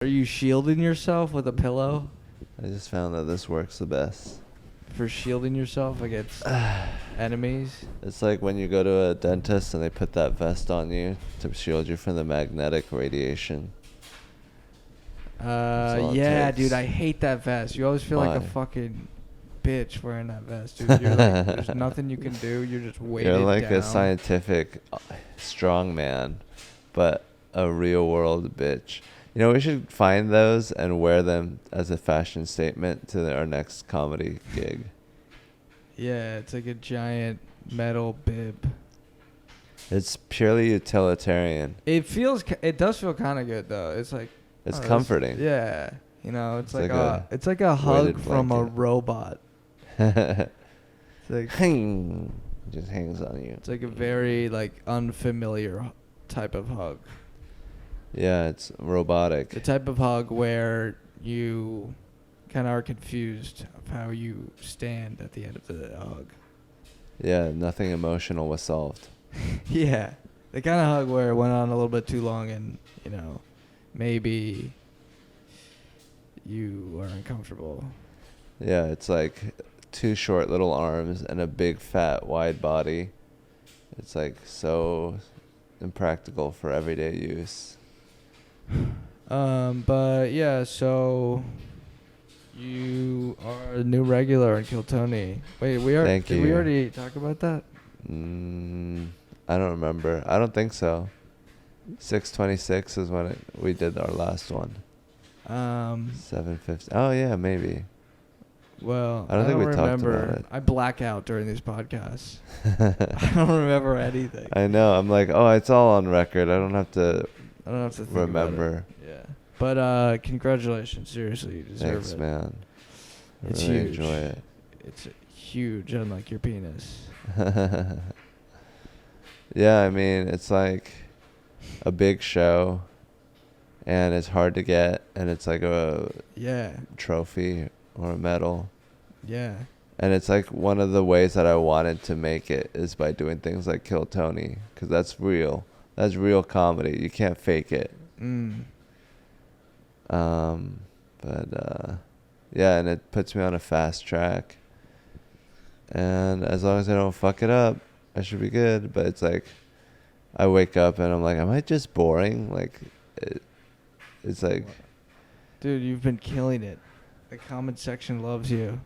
Are you shielding yourself with a pillow? I just found that this works the best. For shielding yourself against enemies? It's like when you go to a dentist and they put that vest on you to shield you from the magnetic radiation. all it Yeah, takes. dude, I hate that vest. You always feel like a Why? fucking bitch wearing that vest, dude. You're like, there's nothing you can do. You're just weighted You're like down. a scientific strong man, but a real world bitch. You know, we should find those and wear them as a fashion statement to our next comedy gig. Yeah, it's like a giant metal bib. It's purely utilitarian. It does feel kind of good though. It's like It's comforting. Yeah, you know, it's like a it's like a hug weighted from a blanket. robot. It's like Just hangs on you. it's like a very like unfamiliar type of hug. Yeah, it's robotic. The type of hug where you kind of are confused of how you stand at the end of the hug. Yeah, nothing emotional was solved. Yeah, the kind of hug where it went on a little bit too long and, you know, maybe you are uncomfortable. Yeah, it's like two short little arms and a big fat wide body. It's like so impractical for everyday use. But yeah, so you are a new regular in Kiltony. Wait, Thank did we you. already talk about that? I don't remember. I don't think so. 6:26 is when we did our last one. 7:50. Oh yeah, maybe. Well, I don't think we talked remember. about it. I black out during these podcasts. I don't remember anything. I know. I'm like, oh, it's all on record. I don't have to I don't have to think remember. about it. Yeah. But congratulations, seriously, you deserve Thanks, it. man. I It's really huge. enjoy it. It's huge, unlike your penis. Yeah, I mean, it's like a big show, and it's hard to get, and it's like a Yeah. trophy or a medal. Yeah. And it's like one of the ways that I wanted to make it is by doing things like Kill Tony, because that's real. That's real comedy. You can't fake it. Yeah, and it puts me on a fast track. And as long as I don't fuck it up, I should be good. But it's like, I wake up and I'm like, am I just boring? Like, it's like... Dude, you've been killing it. The comment section loves you.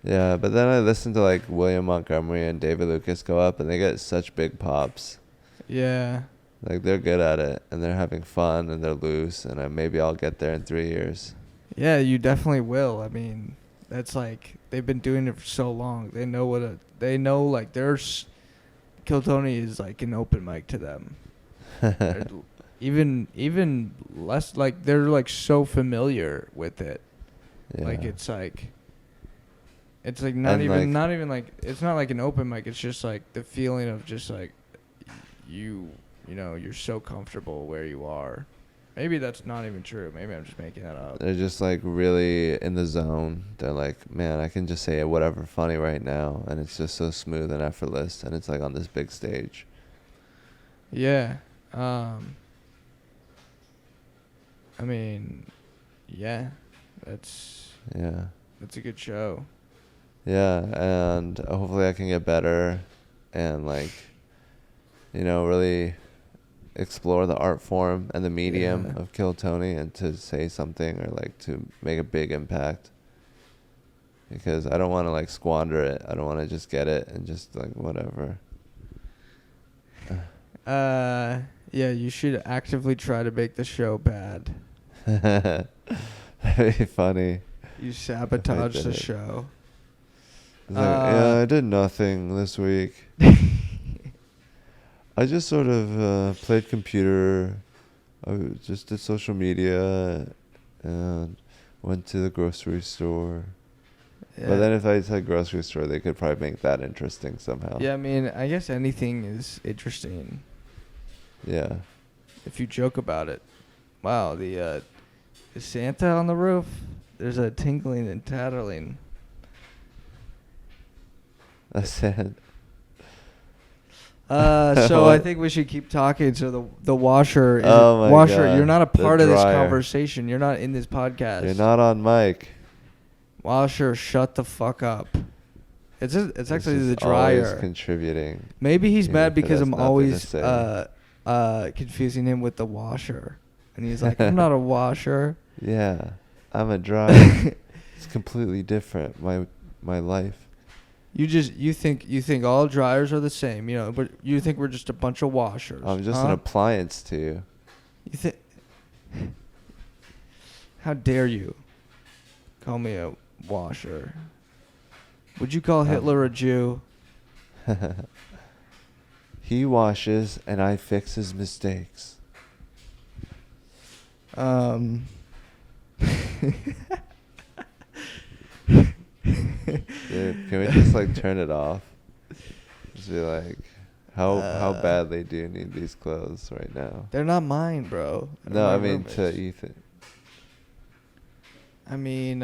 Yeah, but then I listen to like William Montgomery and David Lucas go up and they get such big pops. Yeah. Like, they're good at it and they're having fun and they're loose, and maybe I'll get there in 3 years. Yeah, you definitely will. I mean, that's like, they've been doing it for so long. They know like Kiltony is like an open mic to them. Even less, like, they're like so familiar with it. Yeah. Like, it's like not even like, it's not like an open mic. It's just like the feeling of just like you know, you're so comfortable where you are. Maybe that's not even true. Maybe I'm just making that up. They're just like really in the zone. They're like, man, I can just say whatever funny right now, and it's just so smooth and effortless, and it's like on this big stage. Yeah. I mean, yeah, that's a good show. Yeah, and hopefully I can get better and, like, you know, really explore the art form and the medium of Kill Tony, and to say something or like to make a big impact, because I don't want to like squander it. I don't want to just get it and just like whatever. Yeah, you should actively try to make the show bad. That'd be funny. You sabotage did the it. show. It's like, yeah, I did nothing this week. I just sort of played computer. I just did social media and went to the grocery store. Yeah. But then if I said grocery store, they could probably make that interesting somehow. Yeah, I mean, I guess anything is interesting Yeah. if you joke about it. Wow, is Santa on the roof? There's a tinkling and tattling. I said. So I think we should keep talking. So the washer is Oh my washer. God. You're not a The part of this dryer. conversation. You're not in this podcast. You're not on mic. Washer, shut the fuck up. It's actually just the dryer. Always contributing. Maybe he's even mad if it because has I'm nothing to always say. confusing him with the washer, and he's like, I'm not a washer. Yeah, I'm a dryer. It's completely different. My life. You think all dryers are the same, you know, but you think we're just a bunch of washers. I'm just an appliance to you. You think? How dare you call me a washer? Would you call Hitler a Jew? He washes and I fix his mistakes. Dude, can we just like turn it off? Just be like, how badly do you need these clothes right now? They're not mine, bro. No, I mean to Ethan. I mean,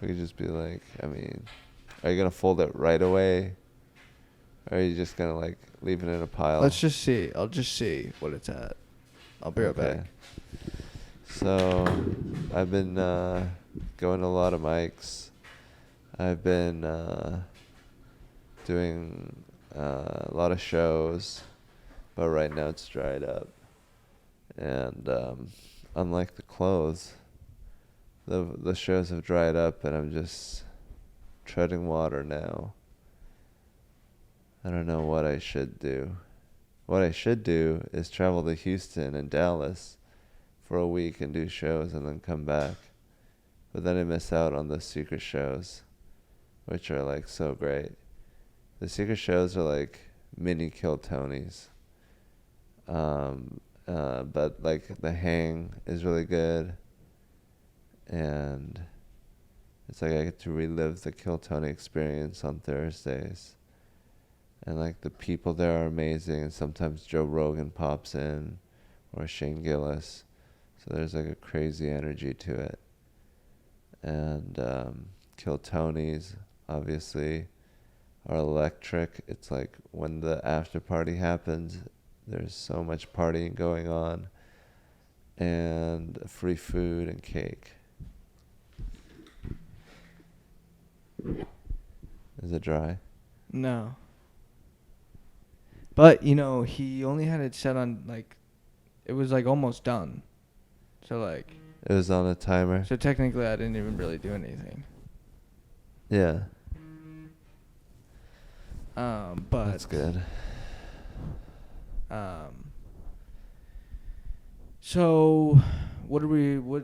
We could just be like, are you gonna fold it right away? Or are you just gonna like leave it in a pile? let's just see. I'll just see what it's at. I'll be right back. So, I've been going to a lot of mics. I've been doing a lot of shows, but right now it's dried up. And unlike the clothes, the shows have dried up, and I'm just treading water now. I don't know what I should do. What I should do is travel to Houston and Dallas for a week and do shows and then come back. But then I miss out on the secret shows, which are like so great. The secret shows are like mini Kill Tonys. But like the hang is really good. And it's like I get to relive the Kill Tony experience on Thursdays. And like the people there are amazing, and sometimes Joe Rogan pops in or Shane Gillis. So there's like a crazy energy to it. And Kill Tonys obviously are electric. It's like when the after party happens, there's so much partying going on, and free food and cake. Is it dry? No. But, you know, he only had it set on, like, it was, like, almost done. So, like... It was on a timer? So, technically, I didn't even really do anything. Yeah. But... That's good. So, what are you,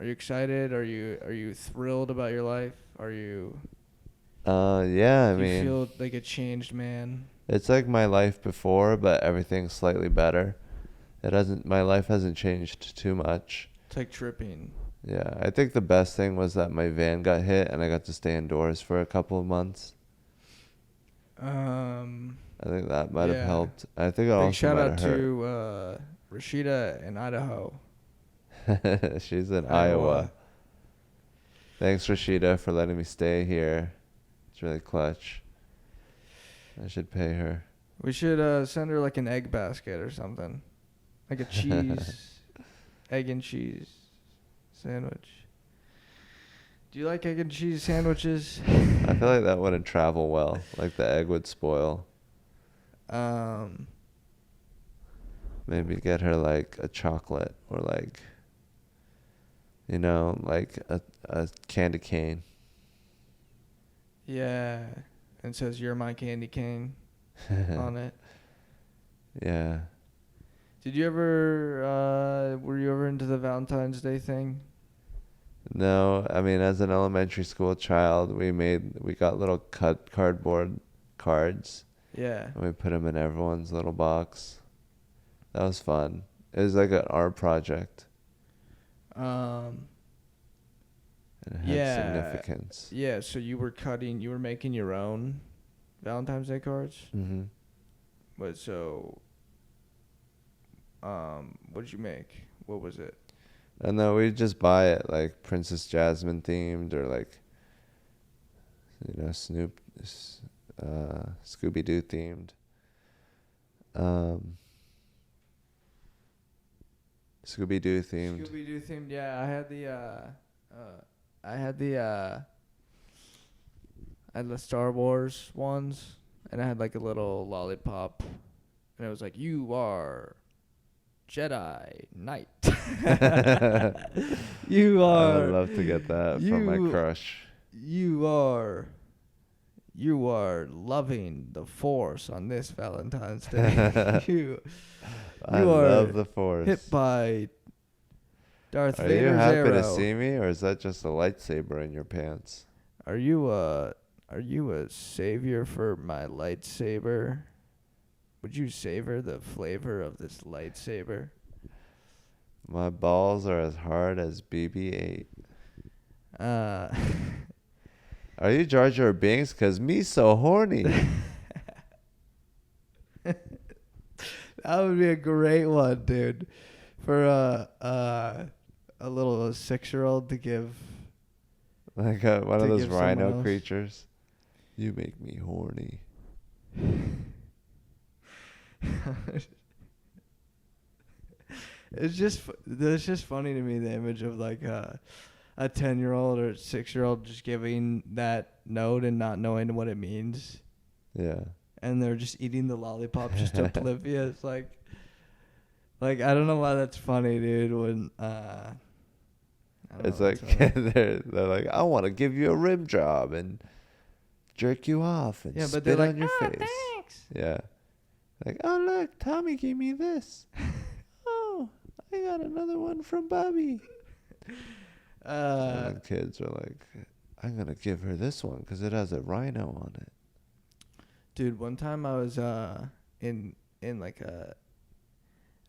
are you excited? Are you thrilled about your life? Are you... Yeah, I do you mean... feel like a changed man? It's like my life before, but everything's slightly better. My life hasn't changed too much. It's like tripping. Yeah, I think the best thing was that my van got hit and I got to stay indoors for a couple of months. I think that might have helped. I think it also might have hurt. Big shout out to Rashida in Idaho. She's in Iowa. Thanks, Rashida, for letting me stay here. It's really clutch. I should pay her. We should send her like an egg basket or something. Like a cheese, egg and cheese sandwich. Do you like egg and cheese sandwiches? I feel like that wouldn't travel well. Like the egg would spoil. Maybe get her like a chocolate or like, you know, like a candy cane. Yeah. And it says, "You're my candy cane" on it. Yeah. Did you ever, were you ever into the Valentine's Day thing? No, I mean, as an elementary school child, we got little cut cardboard cards. Yeah. And we put them in everyone's little box. That was fun. It was like an art project. It had significance. Yeah, so you were making your own Valentine's Day cards? Mm-hmm. But so, what did you make? What was it? And then we just buy it like Princess Jasmine themed or like, you know, Scooby-Doo themed. Scooby-Doo themed. Scooby-Doo themed. Yeah, I had the Star Wars ones, and I had like a little lollipop, and it was like, "You are Jedi Knight." You I are. would love to get that from my crush. You are loving the Force on this Valentine's Day. I love the Force. Hit by Darth Are Vader's you happy arrow. to see me, or is that just a lightsaber in your pants? Are you a savior for my lightsaber? Would you savor the flavor of this lightsaber? My balls are as hard as BB-8. Are you Jar Jar Binks? 'Cause me so horny. That would be a great one, dude. For a little 6-year-old to give. Like one of those rhino else. creatures. You make me horny. It's just funny to me, the image of like a 10-year-old or 6-year-old just giving that note and not knowing what it means. Yeah. And they're just eating the lollipop, just oblivious. Like I don't know why that's funny, dude. When it's like they're like, I want to give you a rim job and jerk you off and spit on your face. Thanks. Yeah. Like, oh look, Tommy gave me this. Oh, I got another one from Bobby. And kids are like, I'm gonna give her this one because it has a rhino on it. Dude, one time I was in like a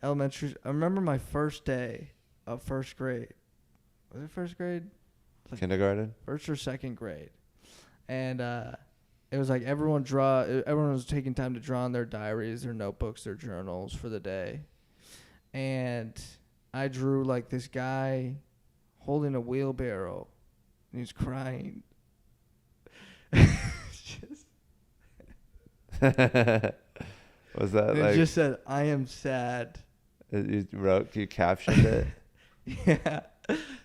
elementary. I remember my first day of first grade. Was it first grade? Like Kindergarten? First or second grade. And it was like everyone was taking time to draw in their diaries, their notebooks, their journals for the day. And I drew like this guy holding a wheelbarrow, and he's crying. Was that it just said, "I am sad." You captioned it? Yeah.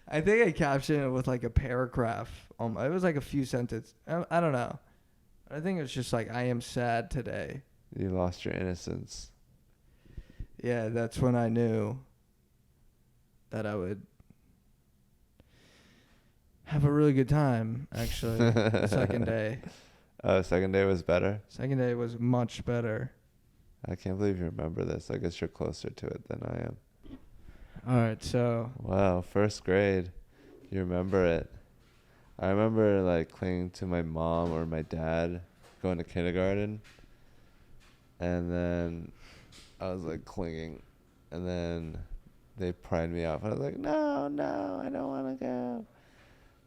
I think I captioned it with like a paragraph. It was like a few sentences. I don't know. I think it's just like, "I am sad today." You lost your innocence. Yeah, that's when I knew that I would have a really good time, actually, the second day. Oh, second day was better? Second day was much better. I can't believe you remember this. I guess you're closer to it than I am. All right, so. Wow, first grade. You remember it. I remember like clinging to my mom or my dad going to kindergarten. And then I was like clinging. And then they pried me off. I was like, no, I don't want to go.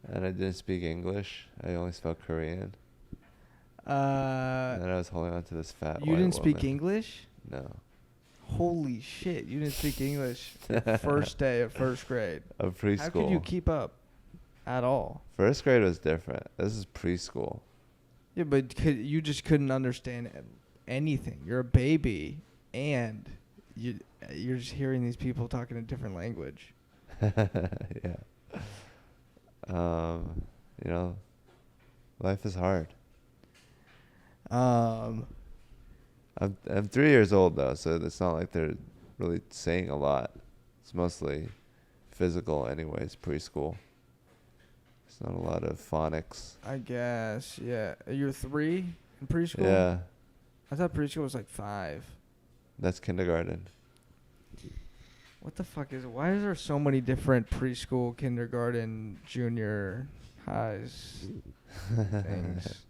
And I didn't speak English. I only spoke Korean. And then I was holding on to this fat white You didn't speak woman. English? No. Holy shit, you didn't speak English first day of first grade. Of preschool. How could you keep up at all? First grade was different. This is preschool. Yeah, but you just couldn't understand anything. You're a baby, and you're just hearing these people talking a different language. Yeah. You know, life is hard. I'm 3 years old though, so it's not like they're really saying a lot. It's mostly physical anyways, preschool. It's not a lot of phonics. I guess, yeah. You're 3 in preschool? Yeah. I thought preschool was like 5. That's kindergarten. What the fuck is it? Why is there so many different preschool, kindergarten, junior highs things?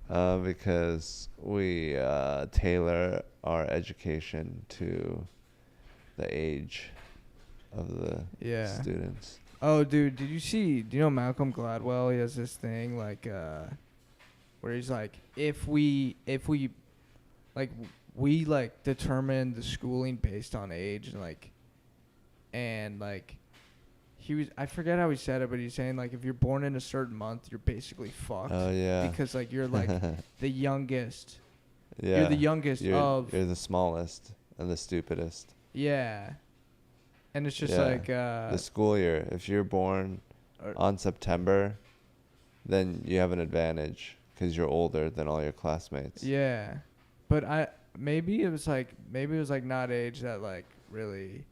Because we tailor our education to the age of the students. Oh, dude, do you know Malcolm Gladwell? He has this thing like where he's like, if we determine the schooling based on age and I forget how he said it, but he's saying like if you're born in a certain month, you're basically fucked. Oh yeah. Because like you're like the youngest. Yeah. You're the youngest of. You're the smallest and the stupidest. Yeah. And it's just like the school year. If you're born on September, then you have an advantage because you're older than all your classmates. Yeah, but maybe it was like not age that like really,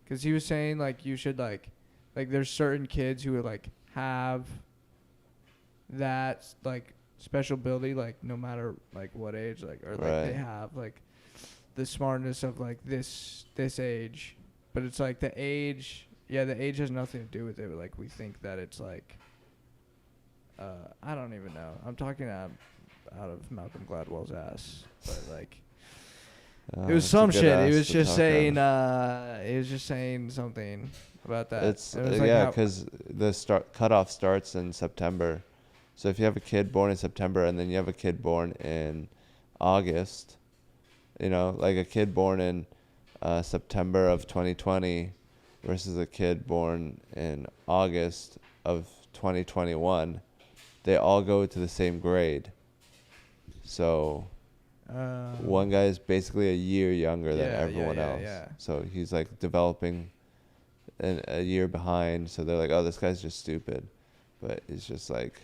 because he was saying like you should like there's certain kids who would like have that like special ability like no matter like what age like or like they have like the smartness of like this age. But it's like the age has nothing to do with it. Like we think that it's like, I don't even know. I'm talking out of Malcolm Gladwell's ass, but like, it was some shit. It was just saying, something about that. It's because the cutoff starts in September. So if you have a kid born in September and then you have a kid born in August, like a kid born in September of 2020 versus a kid born in August of 2021, they all go to the same grade. So one guy is basically a year younger than everyone else. Yeah. So he's like developing a year behind. So they're like, oh, this guy's just stupid. But it's just like,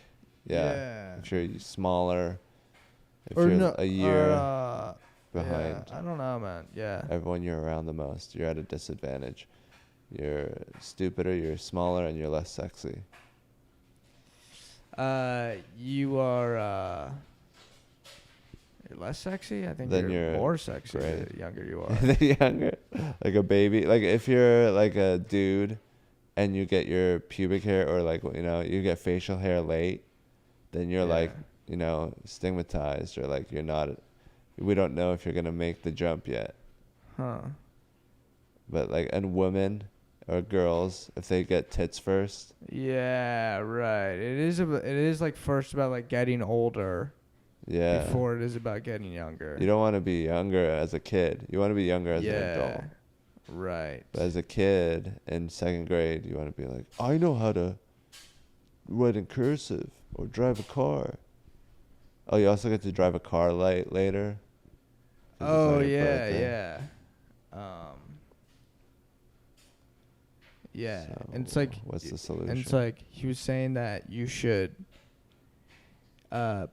if you're smaller, if you're a year behind. Yeah, I don't know, man. Yeah. Everyone you're around the most, you're at a disadvantage. You're stupider, you're smaller, and you're less sexy. You are you're less sexy? I think you're more sexy the younger you are. The younger? Like a baby. Like if you're like a dude and you get your pubic hair or like, you get facial hair late, then you're like, stigmatized or like you're not... We don't know if you're going to make the jump yet. Huh. But like, and women or girls, if they get tits first. Yeah, right. It is like first about like getting older. Yeah. Before it is about getting younger. You don't want to be younger as a kid. You want to be younger as an adult. Right. But as a kid in second grade, you want to be like, I know how to write in cursive or drive a car. Oh, you also get to drive a car later. Oh yeah, yeah. Yeah, so and it's like, what's the solution? And it's like he was saying that you should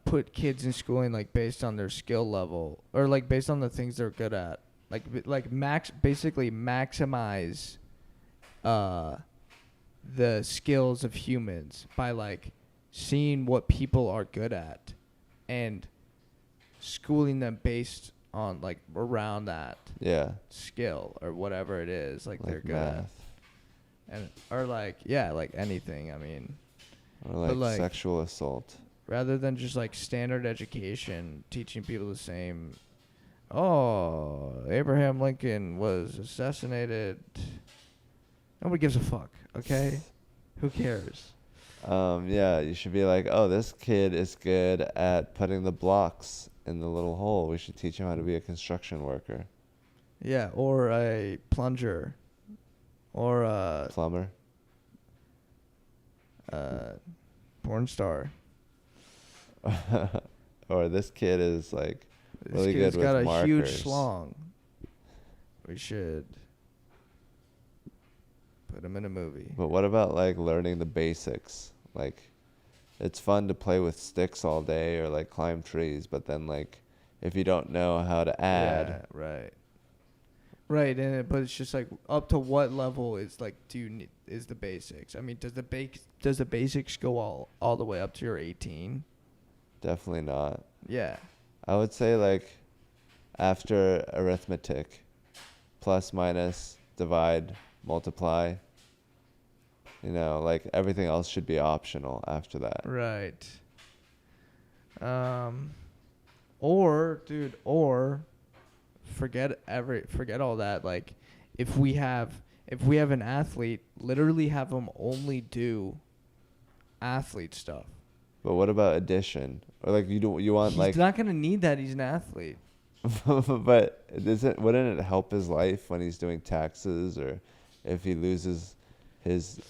put kids in schooling like based on their skill level or like based on the things they're good at, basically maximize the skills of humans by like seeing what people are good at and schooling them based on like around that skill or whatever it is like they're good math. At. And or like like anything, I mean, or like sexual assault rather than just like standard education teaching people the same. Oh, Abraham Lincoln was assassinated. Nobody gives a fuck, okay? Who cares? You should be like, oh, this kid is good at putting the blocks in the little hole. We should teach him how to be a construction worker. Yeah, or a plunger. Or a... plumber. Porn star. Or this kid is like really good with markers. This kid's got a huge schlong. We should put him in a movie. But what about like learning the basics? Like, it's fun to play with sticks all day or like climb trees, but then like if you don't know how to add, right, but it's just like up to what level is like is the basics? I mean, does the basics go all the way up to your 18? Definitely not. Yeah. I would say like after arithmetic, plus, minus, divide, multiply. Like everything else should be optional after that. Right. Or forget all that. Like if we have an athlete, literally have them only do athlete stuff. But what about addition? Or like you want He's not gonna need that. He's an athlete. But wouldn't it help his life when he's doing taxes or if he loses his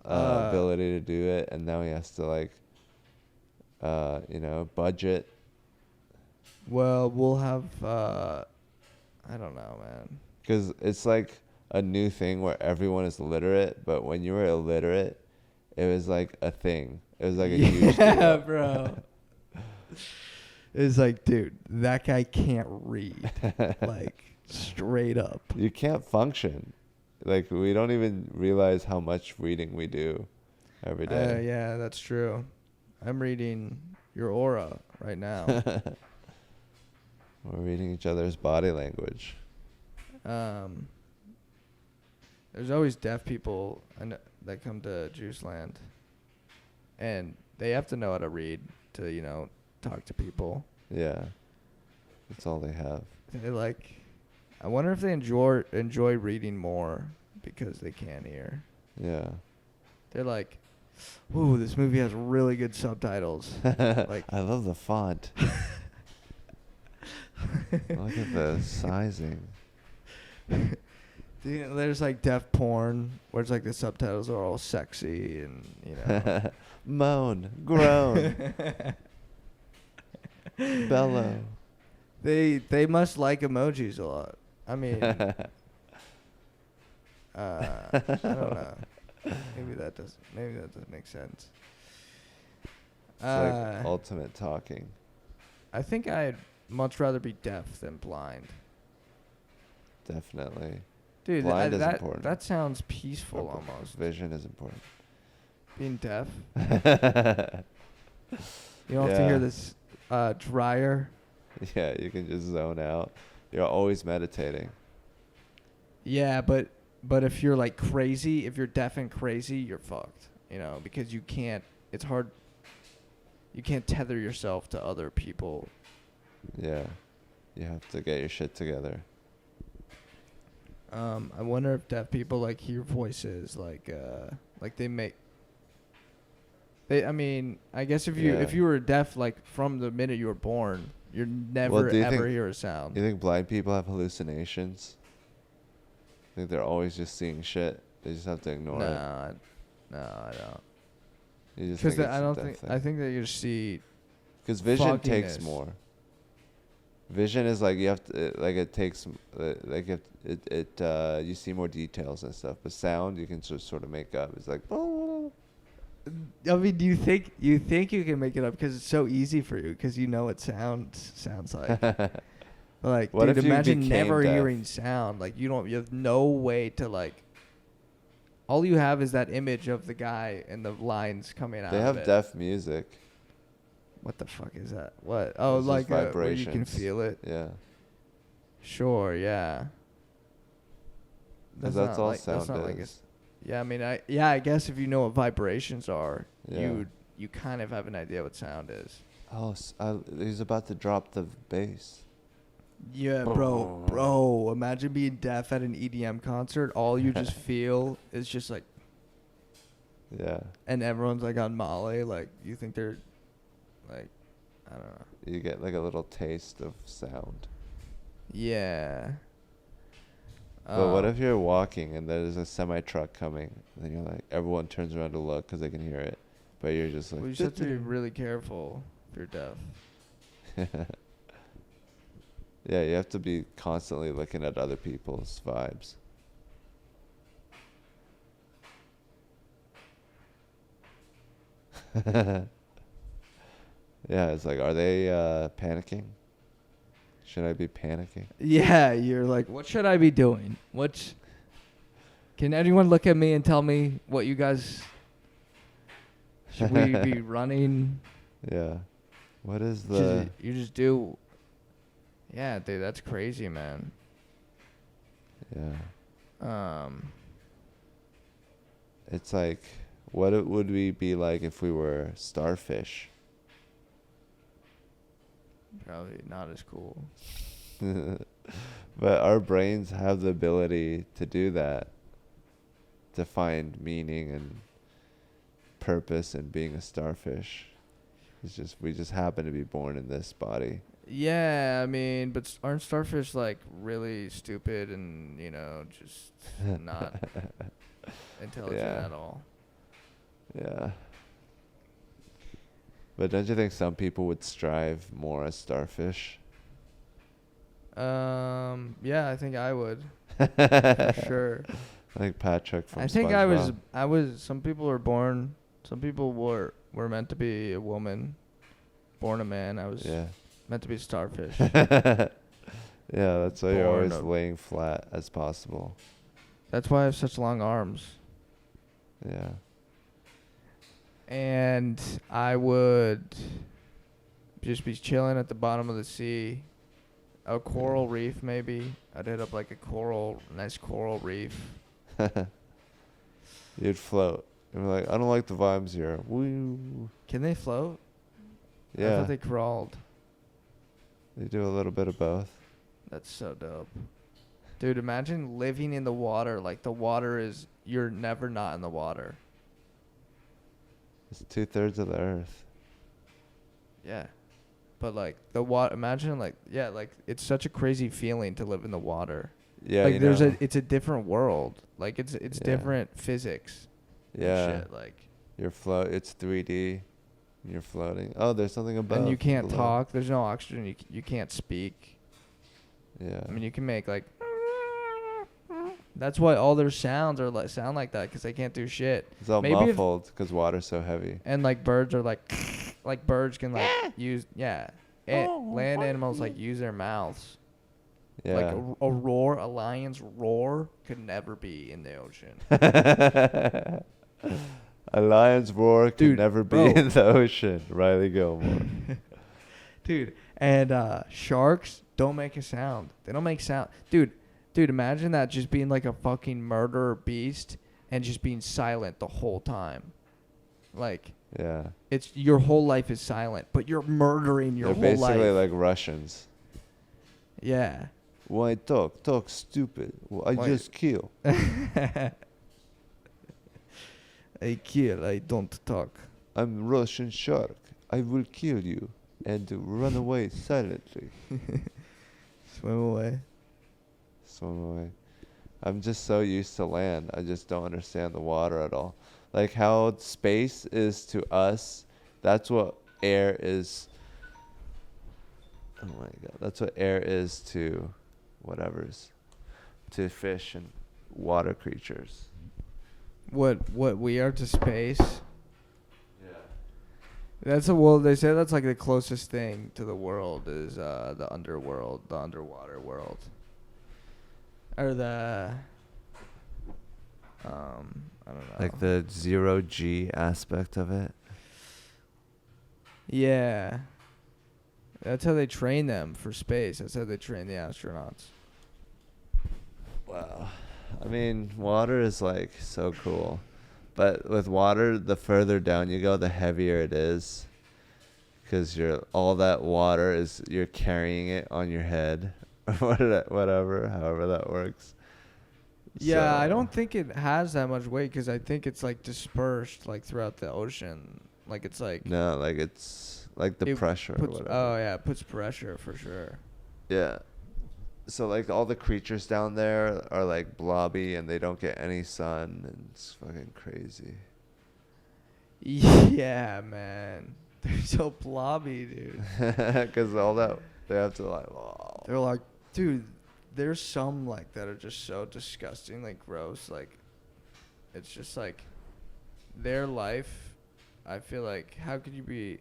ability to do it, and now he has to like, budget. Well, we'll have. I don't know, man. Because it's like a new thing where everyone is literate, but when you were illiterate, it was like a thing. It was like a huge deal. Yeah, bro. It's like, dude, that guy can't read. Like, straight up. You can't function. Like, we don't even realize how much reading we do every day. Yeah, that's true. I'm reading your aura right now. We're reading each other's body language. There's always deaf people that come to Juice Land. And they have to know how to read to, talk to people. Yeah. That's all they have. They like... I wonder if they enjoy reading more because they can't hear. Yeah. They're like, ooh, this movie has really good subtitles. Like, I love the font. Look at the sizing. There's like deaf porn where it's like the subtitles are all sexy and moan, groan, bellow. They must like emojis a lot. I mean, I don't know. Maybe that doesn't make sense. It's like ultimate talking. I think I'd much rather be deaf than blind. Definitely. Dude, blind is important. That sounds peaceful almost. Vision is important. Being deaf. You don't have to hear this dryer. Yeah, you can just zone out. You're always meditating. Yeah, but if you're like crazy, if you're deaf and crazy, you're fucked. Because you can't. It's hard. You can't tether yourself to other people. Yeah, you have to get your shit together. I wonder if deaf people like hear voices like they make. I mean, I guess if you were deaf like from the minute you were born, you're never ever hear a sound. You think blind people have hallucinations? I think they're always just seeing shit. They just have to ignore it. No, I don't. You just think I think that you see. Because vision takes more. Vision is like you have to it takes you see more details and stuff. But sound you can just sort of make up. It's like. I mean, do you think you can make it up because it's so easy for you because you know what sounds like. Like, what dude, if imagine you never deaf? hearing sound. Like, you have no way to like. All you have is that image of the guy and the lines coming out. They have deaf music. What the fuck is that? What? Oh, it's like vibrations. where you can feel it. Yeah. Sure. Yeah. That's all like, sound is. Yeah, I mean, I guess if you know what vibrations are, yeah. you kind of have an idea what sound is. Oh, he's about to drop the bass. Yeah, bro. Imagine being deaf at an EDM concert. All you just feel is just like. Yeah. And everyone's like on Molly. Like, you think they're, like, I don't know. You get like a little taste of sound. Yeah. But what if you're walking and there's a semi-truck coming, and then you're like, everyone turns around to look because they can hear it, but you're just like. Well, you just have to be really careful if you're deaf. Yeah, you have to be constantly looking at other people's vibes. Yeah, it's like, are they panicking? Should I be panicking? Yeah, you're like, what should I be doing? Can anyone look at me and tell me what you guys... Should we be running? Yeah. What is the... You just do... Yeah, dude, that's crazy, man. Yeah. It's like, what would we be like if we were starfish? Probably not as cool. But our brains have the ability to do that, to find meaning and purpose in being a starfish. We just happen to be born in this body. Yeah, I mean, but aren't starfish like really stupid and just not intelligent at all? Yeah. But don't you think some people would strive more as starfish? Yeah, I think I would. For sure. Like Patrick from I think SpongeBob. some people were born, some people were meant to be a woman, born a man. I was Yeah. meant to be a starfish. Yeah, that's why you're Born always a- laying flat as possible. That's why I have such long arms. Yeah. And I would just be chilling at the bottom of the sea. A coral reef, maybe. I'd hit up like nice coral reef. You'd float. You'd be like, I don't like the vibes here. Woo. Can they float? I Yeah. thought they crawled. They do a little bit of both. That's so dope. Dude, imagine living in the water. Like, you're never not in the water. It's 2/3 of the earth. Yeah. But, like, the water, imagine, like, yeah, like, it's such a crazy feeling to live in the water. Yeah, like, you know. it's a different world. Like, it's Yeah. different physics. Yeah. And shit, like. It's 3D. You're floating. Oh, there's something above. And you can't below. talk. There's no oxygen. You can't speak. Yeah. I mean, you can make, like. That's why all their sounds are sound like that, because they can't do shit. It's all Maybe muffled because water's so heavy. And like birds are like birds can like use land animals like use their mouths. Yeah. Like a roar, a lion's roar could never be in the ocean. A lion's roar can Dude, never be bro. in the ocean. Reilly Gilmore. Dude, and sharks don't make a sound. They don't make sound. Dude, imagine that, just being like a fucking murderer beast and just being silent the whole time. Like, Yeah. it's your whole life is silent, but you're murdering your They're whole life. basically like Russians. Yeah. Why talk? Talk stupid. Well, I Why- just kill. I kill, I don't talk. I'm Russian shark. I will kill you and run away silently. Swim away. Swim away. I'm just so used to land. I just don't understand the water at all. Like how space is to us, that's what air is. Oh my god. That's what air is to whatever's. To fish and water creatures. What we are to space? Yeah. They say that's like the closest thing to the world is the underworld, the underwater world. Or the I don't know. Like the 0G aspect of it. Yeah. That's how they train them for space. That's how they train the astronauts. Wow. I mean, water is like so cool. But with water, the further down you go, the heavier it is. Because all that water you're carrying it on your head. Whatever, however that works. Yeah, I So- don't think it has that much weight, because I think it's like dispersed like throughout the ocean. Like it's like No, like it's like the it pressure or puts, whatever. oh yeah, it puts pressure for sure. Yeah. So like all the creatures down there are like blobby and they don't get any sun and it's fucking crazy. Yeah, man. They're so blobby, dude. Because all that they have to like. Oh. They're like, dude, there's some like that are just so disgusting, like gross. Like, it's just like their life. I feel like, how could you be?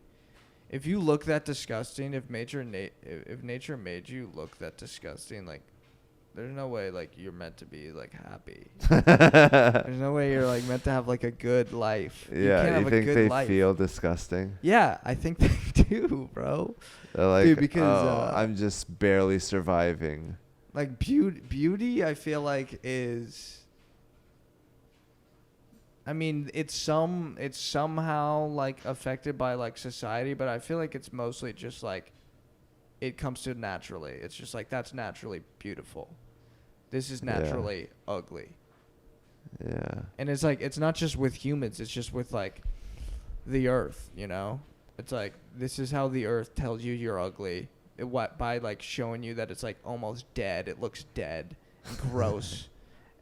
If you look that disgusting, if nature made you look that disgusting, like, there's no way like you're meant to be like happy. There's no way you're like meant to have like a good life. Yeah, can't have you a think good they life. feel disgusting? Yeah, I think they do, bro. They're like, Dude, because, oh, I'm just barely surviving. Like beauty, I feel like is. I mean, it's somehow like affected by like society, but I feel like it's mostly just like it comes to naturally. It's just like that's naturally beautiful. This is naturally ugly. Yeah. And it's like it's not just with humans, it's just with like the earth, you know? It's like this is how the earth tells you you're ugly. By like showing you that it's like almost dead. It looks dead and gross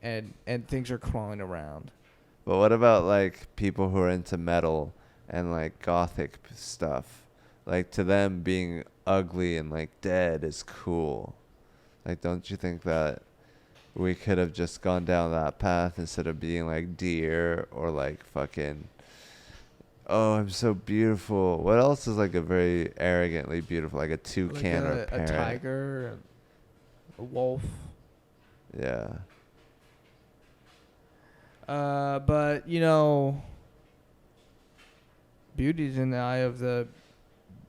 and things are crawling around. But what about like people who are into metal and like gothic stuff? Like to them being ugly and like dead is cool. Like don't you think that we could have just gone down that path instead of being like deer or like fucking, oh, I'm so beautiful. What else is like a very arrogantly beautiful, like a toucan or a a parrot? tiger, a wolf. Yeah. But beauty's in the eye of the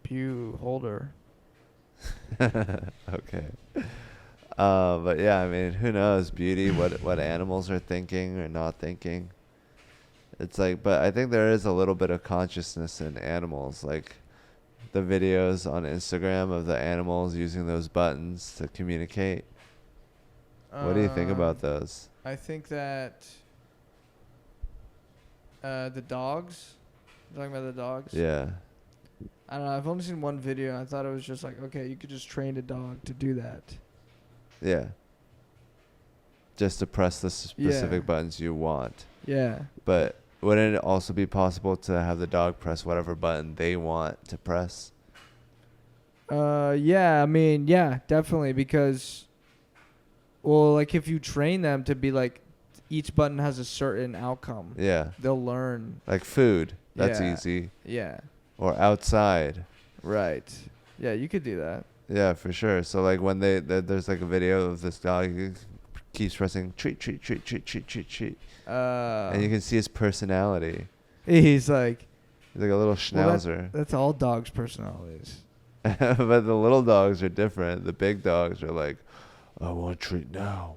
beholder. Okay. But yeah, I mean, who knows? Beauty, what animals are thinking or not thinking. It's like, but I think there is a little bit of consciousness in animals, like the videos on Instagram of the animals using those buttons to communicate. What do you think about those? I think that the dogs. You're talking about the dogs? Yeah. I don't know. I've only seen one video. And I thought it was just like, okay, you could just train a dog to do that. Yeah. Just to press the specific buttons you want. Yeah. But wouldn't it also be possible to have the dog press whatever button they want to press? Yeah. I mean, yeah, definitely. Because, well, like if you train them to be like, each button has a certain outcome. Yeah. They'll learn. Like food. That's Yeah. easy. Yeah. Or outside. Right. Yeah, you could do that. Yeah, for sure. So like when there's like a video of this dog who keeps pressing treat, treat, treat, treat, treat, treat, treat. And you can see his personality. He's like a little schnauzer. That's all dogs' personalities. But the little dogs are different. The big dogs are like, I want a treat now.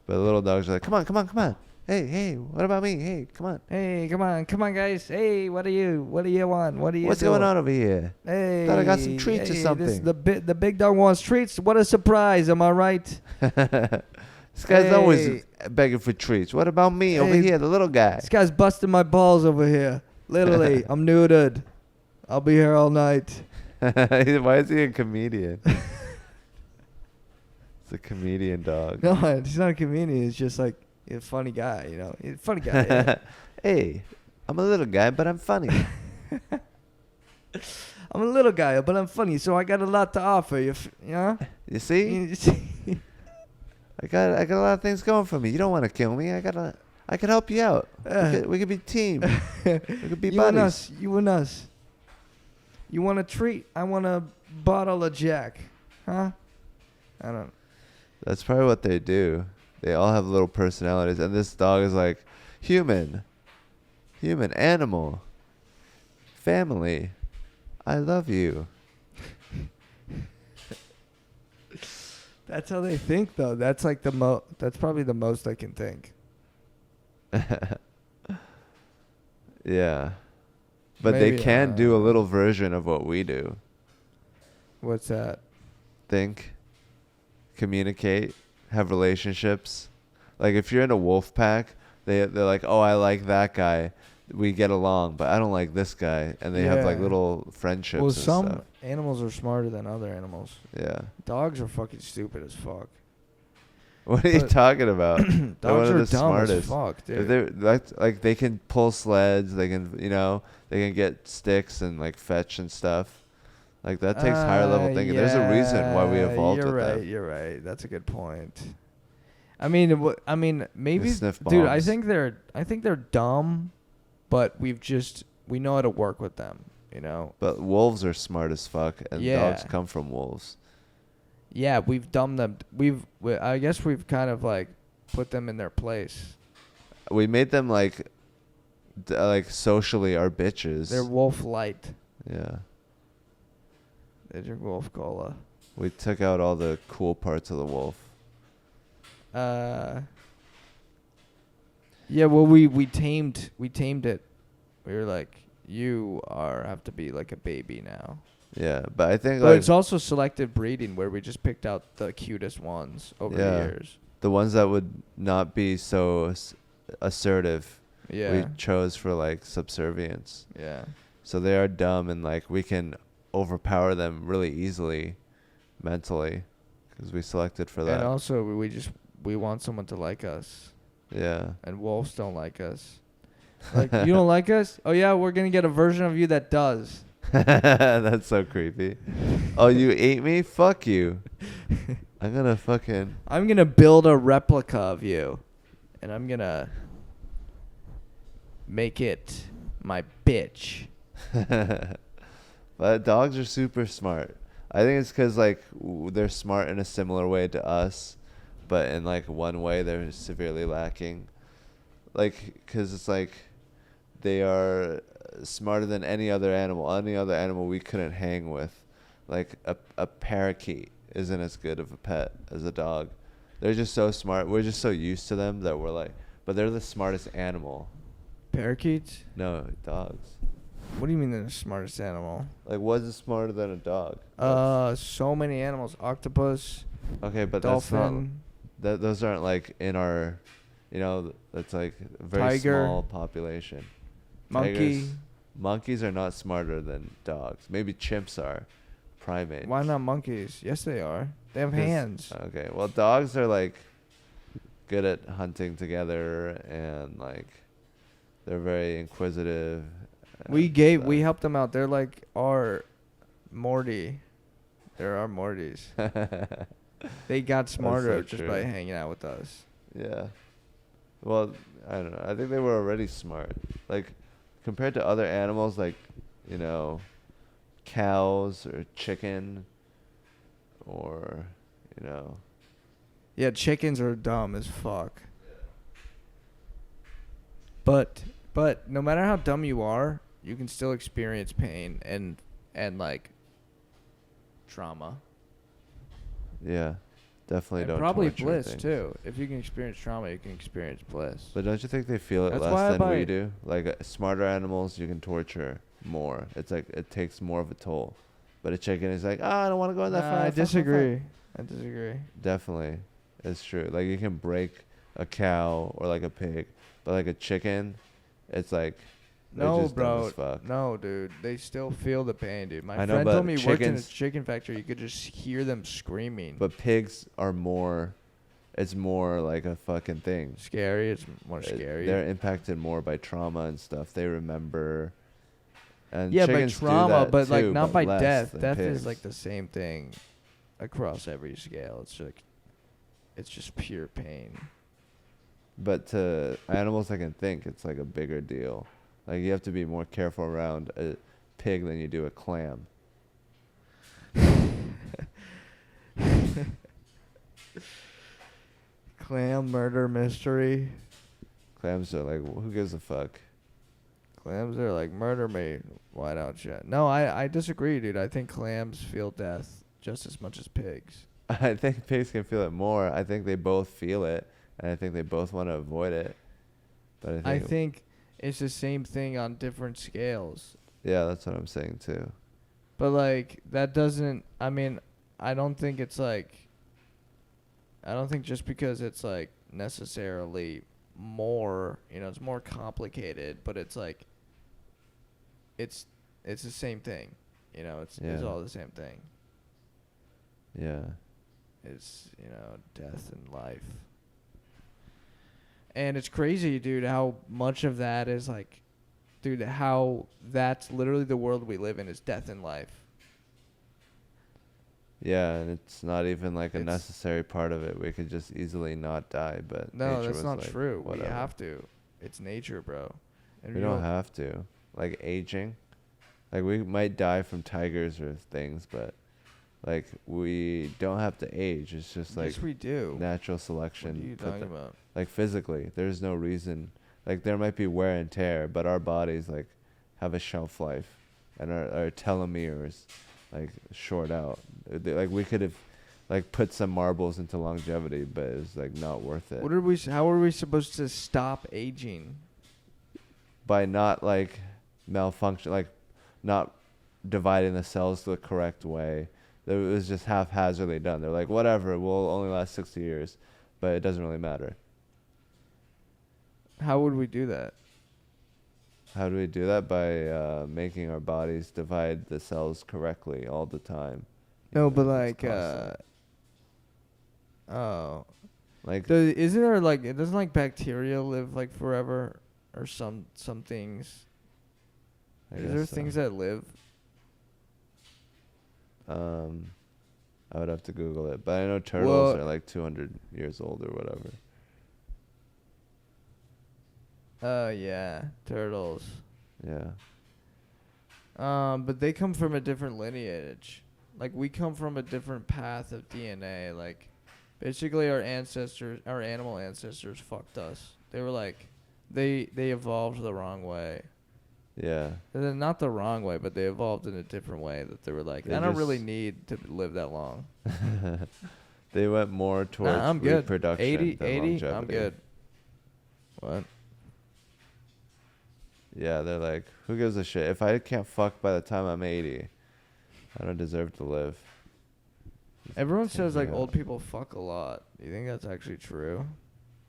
But the little dogs are like, come on, come on, come on. Hey, what about me? Hey, come on. Hey, come on, guys. Hey, what do you want? What do you What's going on over here? Hey, thought I got some treats or something. The big dog wants treats. What a surprise! Am I right? This guy's always begging for treats. What about me over here, the little guy? This guy's busting my balls over here. Literally, I'm neutered. I'll be here all night. Why is he a comedian? It's a comedian dog. No, he's not a comedian. He's just like a funny guy, He's a funny guy. Yeah. Hey, I'm a little guy, but I'm funny. I'm a little guy, but I'm funny, so I got a lot to offer. You see? I got a lot of things going for me. You don't want to kill me. I can help you out. We could be team. We could be buddies. You and us. You want a treat? I want a bottle of Jack. Huh? I don't. That's probably what they do. They all have little personalities, and this dog is like human, animal, family. I love you. That's how they think, though. That's like that's probably the most I can think. Yeah, but Maybe, they can do a little version of what we do. What's that? Think, communicate, have relationships. Like if you're in a wolf pack, they're like, oh, I like that guy. We get along, but I don't like this guy. And they have like little friendships. Well, and some stuff. animals are smarter than other animals. Yeah. Dogs are fucking stupid as fuck. What are you talking about? Dogs are dumb as fuck, dude. They're like they can pull sleds. They can they can get sticks and like fetch and stuff. Like that takes higher level thinking. Yeah, There's a reason why we evolved with them. You're right. That's a good point. I mean, maybe, dude. I think they're dumb, but we know how to work with them. But wolves are smart as fuck, and dogs come from wolves. Yeah, we've dumbed them. I guess we've kind of like put them in their place. We made them like socially our bitches. They're wolf light. Yeah. They drink wolf cola. We took out all the cool parts of the wolf. Yeah, well, we tamed it. We were like, you have to be like a baby now. Yeah, but I think it's also selective breeding where we just picked out the cutest ones over the years. The ones that would not be so assertive. Yeah. We chose for like subservience. Yeah. So they are dumb, and like we can overpower them really easily mentally because we selected for that. And also we want someone to like us. Yeah. And wolves don't like us. Like, you don't like us? Oh yeah, we're gonna get a version of you that does. That's so creepy. Oh, you ate me? Fuck you. I'm gonna build a replica of you, and I'm gonna make it my bitch. But dogs are super smart. I think it's because like they're smart in a similar way to us, but in like one way they're severely lacking. Like, because it's like they are smarter than any other animal. Any other animal we couldn't hang with. Like a parakeet isn't as good of a pet as a dog. They're just so smart. We're just so used to them that we're like, but they're the smartest animal. Parakeets? No, dogs. What do you mean they're the smartest animal? Like, what's smarter than a dog? So many animals. Octopus. Okay, but dolphin. Those aren't like in our, that's like a very Tiger. small population. Monkey. Monkeys are not smarter than dogs. Maybe chimps are. Primates. Why not monkeys? Yes, they are. They have hands. Okay, well, dogs are like good at hunting together and like they're very inquisitive. We helped them out. They're like our Morty. They're our Mortys. They got smarter just by hanging out with us. Yeah. Well, I don't know. I think they were already smart. Like, compared to other animals, like, cows or chicken or, Yeah, chickens are dumb as fuck. But no matter how dumb you are, you can still experience pain and like trauma. Yeah. Definitely and don't probably torture bliss things. Too. If you can experience trauma, you can experience bliss. But don't you think they feel it less than we do? Like smarter animals, you can torture more. It's like it takes more of a toll. But a chicken is like, I don't want to go that far. I disagree. Definitely, it's true. Like you can break a cow or like a pig, but like a chicken, it's like. No, bro. No, dude. They still feel the pain, dude. My friend told me he worked in a chicken factory. You could just hear them screaming. But pigs are more. It's more like a fucking thing. Scary. It's more scary. They're impacted more by trauma and stuff. They remember. And yeah, by trauma, but like not by death. Death is like the same thing across every scale. It's like, it's just pure pain. But to animals that can think, it's like a bigger deal. Like, you have to be more careful around a pig than you do a clam. Clam murder mystery. Clams are like, who gives a fuck? Clams are like, murder me. Why don't you? No, I disagree, dude. I think clams feel death just as much as pigs. I think pigs can feel it more. I think they both feel it, and I think they both want to avoid it. But I think it's the same thing on different scales. Yeah, that's what I'm saying too. But like that doesn't. I mean, I don't think it's like. I don't think just because it's like necessarily more, it's more complicated, but it's like. It's the same thing, It's all the same thing. Yeah. It's death and life. And it's crazy, dude, how much of that is like, dude, how that's literally the world we live in is death and life. Yeah, and it's not even like a necessary part of it. We could just easily not die, but no, that's not like, true. Whatever. We have to. It's nature, bro. And we don't have to. Like aging, like we might die from tigers or things, but like we don't have to age. It's just like yes, we do. Natural selection. What are you talking about? Like physically, there's no reason. Like there might be wear and tear, but our bodies like have a shelf life, and our telomeres like short out. Like we could have like put some marbles into longevity, but it's like not worth it. How are we supposed to stop aging? By not like malfunction, like not dividing the cells the correct way. It was just haphazardly done. They're like, whatever, we'll only last 60 years, but it doesn't really matter. How would we do that? How do we do that? By making our bodies divide the cells correctly all the time. No, but like, Like, Isn't there like it doesn't like bacteria live like forever or some things? Is there things that live? I would have to Google it, but I know turtles are like 200 years old or whatever. Oh yeah, turtles. Yeah. But they come from a different lineage. Like we come from a different path of DNA. Like, basically our animal ancestors fucked us. They were like, they evolved the wrong way. Yeah. And then not the wrong way, but they evolved in a different way that they were like, I don't really need to live that long. They went more towards I'm good. reproduction 80, than 80, longevity. I'm good. What? Yeah, they're like, who gives a shit? If I can't fuck by the time I'm 80, I don't deserve to live. Everyone says like old people fuck a lot. Do you think that's actually true?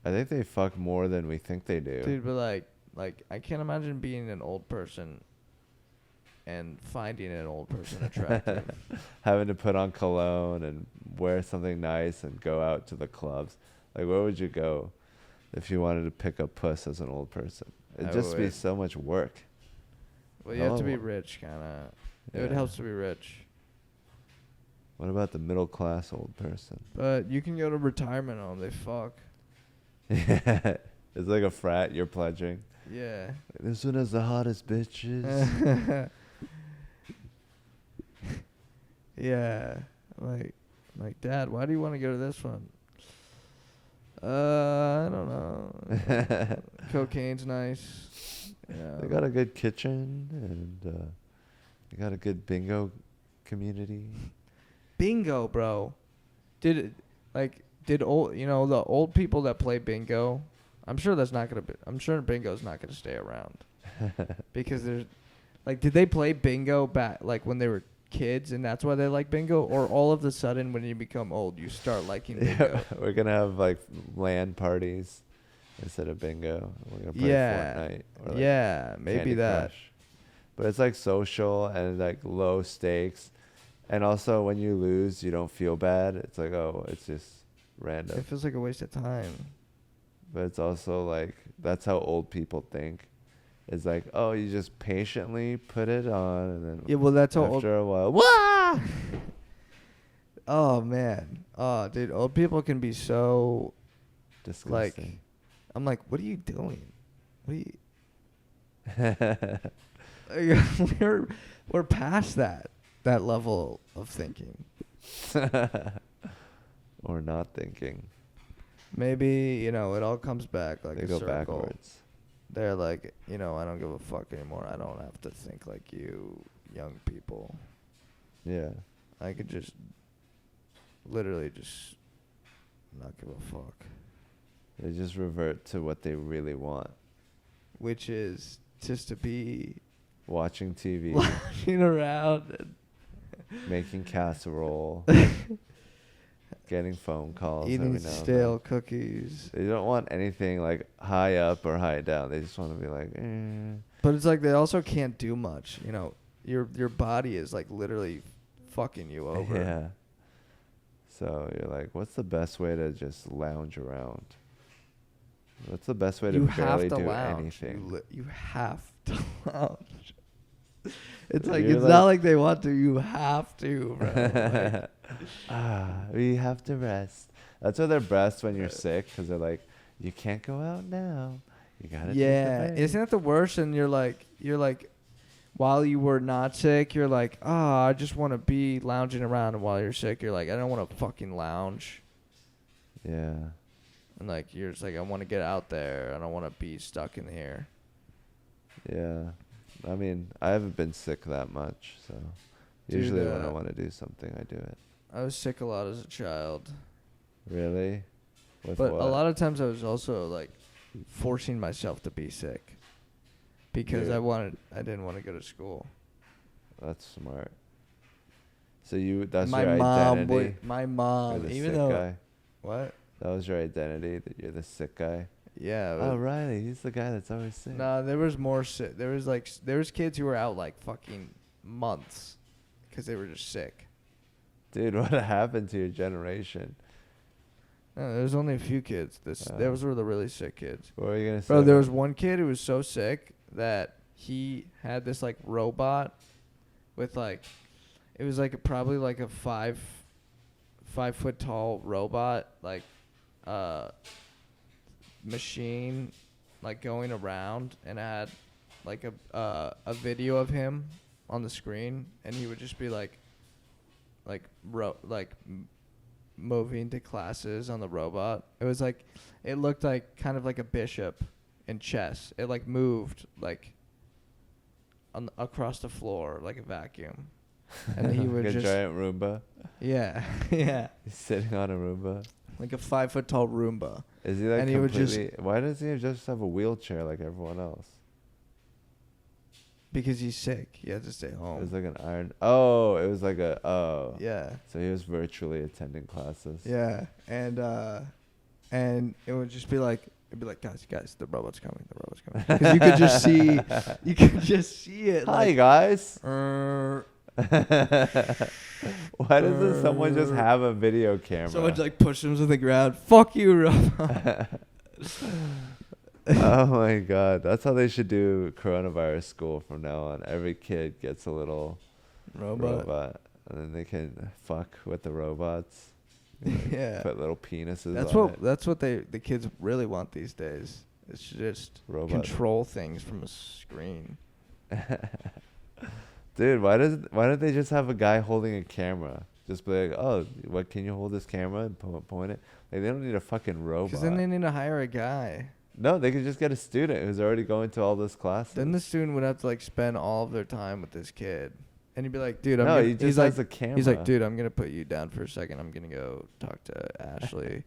I think they fuck more than we think they do. Dude, but like I can't imagine being an old person and finding an old person attractive. Having to put on cologne and wear something nice and go out to the clubs. Like, where would you go if you wanted to pick up puss as an old person? It'd just be so much work. Well, you have to be rich, kind of. Yeah. It helps to be rich. What about the middle class old person? But you can go to retirement home. They fuck. Yeah. It's like a frat you're pledging. Yeah. This one has the hottest bitches. Yeah. Like, Dad, why do you want to go to this one? I don't know. Cocaine's nice. Yeah. They got a good kitchen and they got a good bingo community. Bingo, bro. Did the old people that play bingo? I'm sure bingo's not gonna stay around because there's like, did they play bingo back like when they were kids and that's why they like bingo, or all of a sudden when you become old you start liking bingo? Yeah, we're gonna have like LAN parties instead of bingo. We're gonna play Fortnite. Or like maybe Candy that. Crush. But it's like social and like low stakes, and also when you lose you don't feel bad. It's like, oh, it's just random. It feels like a waste of time. But it's also like, that's how old people think. It's like, oh, you just patiently put it on, and then that's how after a while, wah! Oh man, dude, old people can be so disgusting. Like, I'm like, what are you doing? What are you? we're past that level of thinking. Or not thinking. Maybe, it all comes back like they a go circle. backwards. They're like, I don't give a fuck anymore. I don't have to think like you young people. Yeah. I could just literally just not give a fuck. They just revert to what they really want. Which is just to be watching TV. Watching around and making casserole. Getting phone calls. Eating stale cookies. They don't want anything like high up or high down. They just want to be like, eh. But it's like they also can't do much. Your body is like literally fucking you over. Yeah. So you're like, what's the best way to just lounge around? What's the best way to barely do anything? You have to lounge. It's like, it's not like they want to. You have to, bro. We have to rest. That's why they're best when you're sick, because they're like, you can't go out now. You gotta. Yeah, isn't that the worst? And you're like, while you were not sick, you're like, I just want to be lounging around. And while you're sick, you're like, I don't want to fucking lounge. Yeah. And like, you're just like, I want to get out there. I don't want to be stuck in here. Yeah. I mean, I haven't been sick that much, so usually when I want to do something, I do it. I was sick a lot as a child. Really? But a lot of times I was also like forcing myself to be sick because I didn't want to go to school. That's smart. So that's my your mom identity? My mom, you're the even sick though guy? What? That was your identity, that you're the sick guy? Yeah. Oh, Reilly, he's the guy that's always sick. No, there was more sick. There was kids who were out like fucking months because they were just sick. Dude, what happened to your generation? No, there was only a few kids. Those were the really sick kids. What were you gonna say? Bro, there was one kid who was so sick that he had this like robot with like, it was like probably like a 5 foot tall robot like machine like going around, and it had like a video of him on the screen, and he would just be like moving to classes on the robot. It was like, it looked like kind of like a bishop in chess. It like moved like across the floor like a vacuum, and he would like a just giant Roomba. yeah. He's sitting on a Roomba. Like a 5 foot tall Roomba. Is he like and completely? Why does he just have a wheelchair like everyone else? Because he's sick. He had to stay home. It was like an iron. Oh, it was like a. Oh. Yeah. So he was virtually attending classes. Yeah, and it would just be like, it'd be like, guys, the robot's coming. Because you could just see it. Hi, like, guys. Why doesn't someone just have a video camera? Someone like push him to the ground. Fuck you, robot. Oh my god, that's how they should do coronavirus school from now on. Every kid gets a little robot, and then they can fuck with the robots. Yeah, put little penises. That's what the kids really want these days. It's just control things from a screen. Dude, why don't they just have a guy holding a camera? Just be like, oh, what, can you hold this camera and point it? Like, they don't need a fucking robot. Because then they need to hire a guy. No, they could just get a student who's already going to all this classes. Then the student would have to like spend all of their time with this kid, and he'd be like, "Dude, he just has a camera." He's like, "Dude, I'm gonna put you down for a second. I'm gonna go talk to Ashley.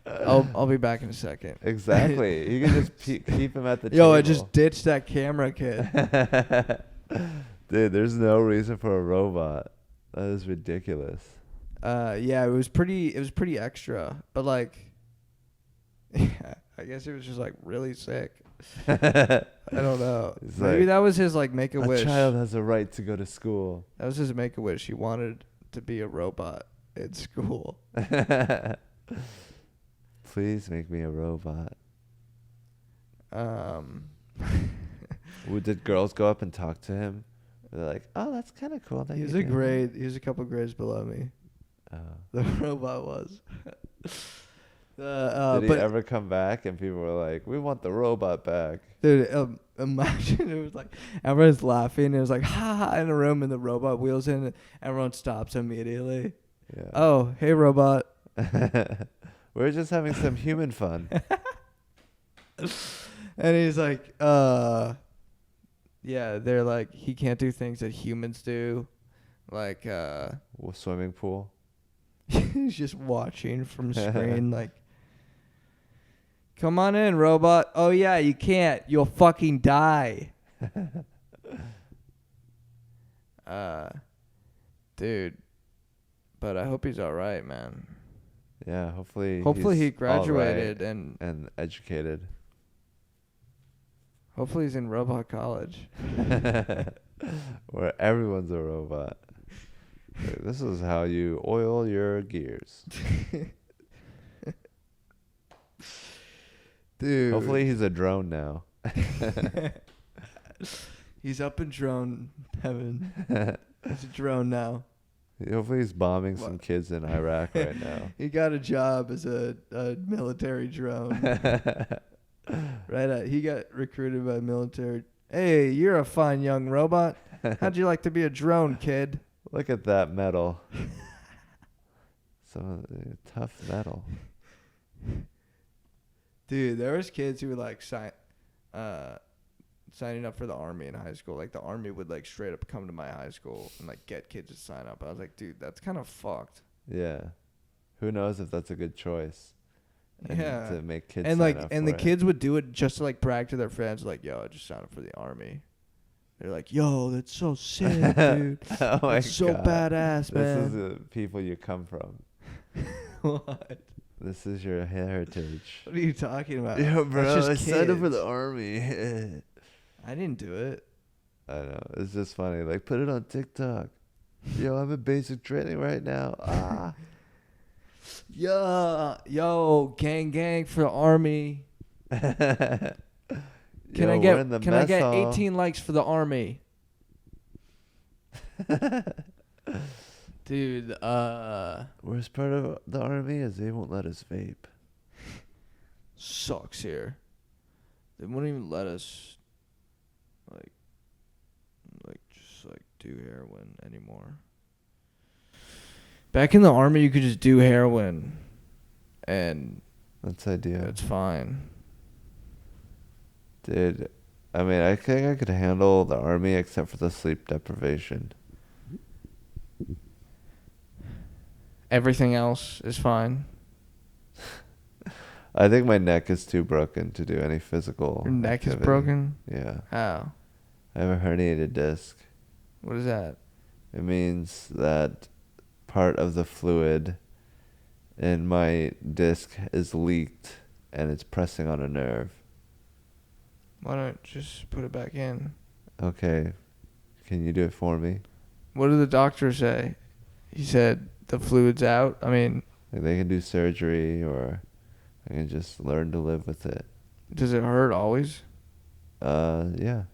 I'll be back in a second." Exactly. You can just keep him at the table. Yo, I just ditched that camera kid. Dude, there's no reason for a robot. That is ridiculous. Yeah, it was pretty extra, but like, yeah, I guess he was just like really sick. I don't know. Maybe like, that was his like make-a-wish. A child has a right to go to school. That was his make-a-wish. He wanted to be a robot in school. Please make me a robot. Did girls go up and talk to him? They're like, oh, that's kind of cool. He was a couple grades below me. Oh. The robot was. Did he ever come back and people were like, we want the robot back? Dude, imagine it was like, everyone's laughing. It was like, ha ha, in a room, and the robot wheels in, and everyone stops immediately. Yeah. Oh, hey, robot. We're just having some human fun. And he's like, yeah, they're like, he can't do things that humans do. Like, swimming pool. He's just watching from screen, like, come on in, robot. Oh, yeah, you can't. You'll fucking die. Dude. But I hope he's all right, man. Yeah, hopefully he graduated and educated. Hopefully he's in robot college. Where everyone's a robot. This is how you oil your gears. Dude. Hopefully he's a drone now. He's up in drone heaven. He's a drone now. Hopefully he's bombing some kids in Iraq right now. He got a job as a military drone. He got recruited by military. Hey, you're a fine young robot. How'd you like to be a drone, kid? Look at that metal. Some tough metal. Dude, there was kids who would like signing up for the army in high school. Like the army would like straight up come to my high school and like get kids to sign up. I was like, dude, that's kind of fucked. Yeah. Who knows if that's a good choice? Yeah. To make kids and sign like up and for the it. kids would do it just to like brag to their friends, like, yo, I just signed up for the army. They're like, yo, that's so sick, dude. Oh my that's so God. badass, man. This is the people you come from. What? This is your heritage. What are you talking about? Yo, bro, I signed up for kids. the army. I didn't do it. I know. It's just funny. Like, put it on TikTok. Yo, I'm in basic training right now. Yeah, yo, gang for the army. Can Yo, we're in the I mess get hall. 18 likes for the army? Dude, Worst part of the army is they won't let us vape. sucks here. They won't even let us like just like do heroin anymore. Back in the army you could just do heroin and That's idea. it's fine. Dude, I mean, I think I could handle the army except for the sleep deprivation. Everything else is fine. I think my neck is too broken to do any physical Your neck activity. is broken? Yeah. How? I have a herniated disc. What is that? It means that part of the fluid in my disc is leaked and it's pressing on a nerve. Why don't you just put it back in? Okay. Can you do it for me? What did the doctor say? He said the fluid's out. I mean, Like they can do surgery or I can just learn to live with it. does it hurt always? Yeah.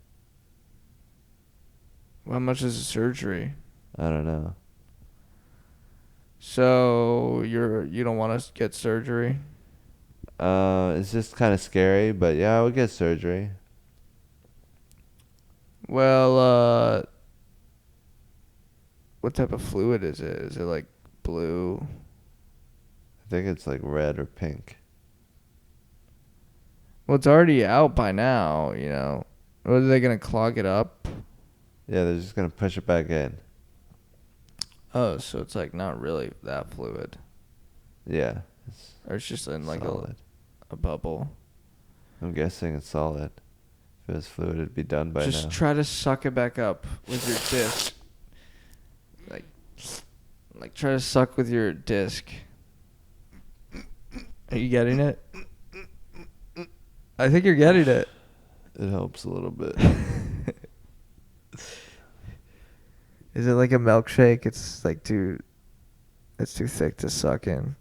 How much is the surgery? I don't know. So you don't want to get surgery? It's just kind of scary, but yeah, I would get surgery. Well, what type of fluid is it? Is it like blue? I think it's like red or pink. Well, it's already out by now, you know. Or are they going to clog it up? Yeah, they're just going to push it back in. Oh, so it's like not really that fluid. Yeah. Or it's just in like solid. a bubble. I'm guessing it's solid. If it was fluid, it'd be done by now. Just try to suck it back up with your disc. Like try to suck with your disc. Are you getting it? I think you're getting it. It helps a little bit. Is it like a milkshake? It's too thick to suck in.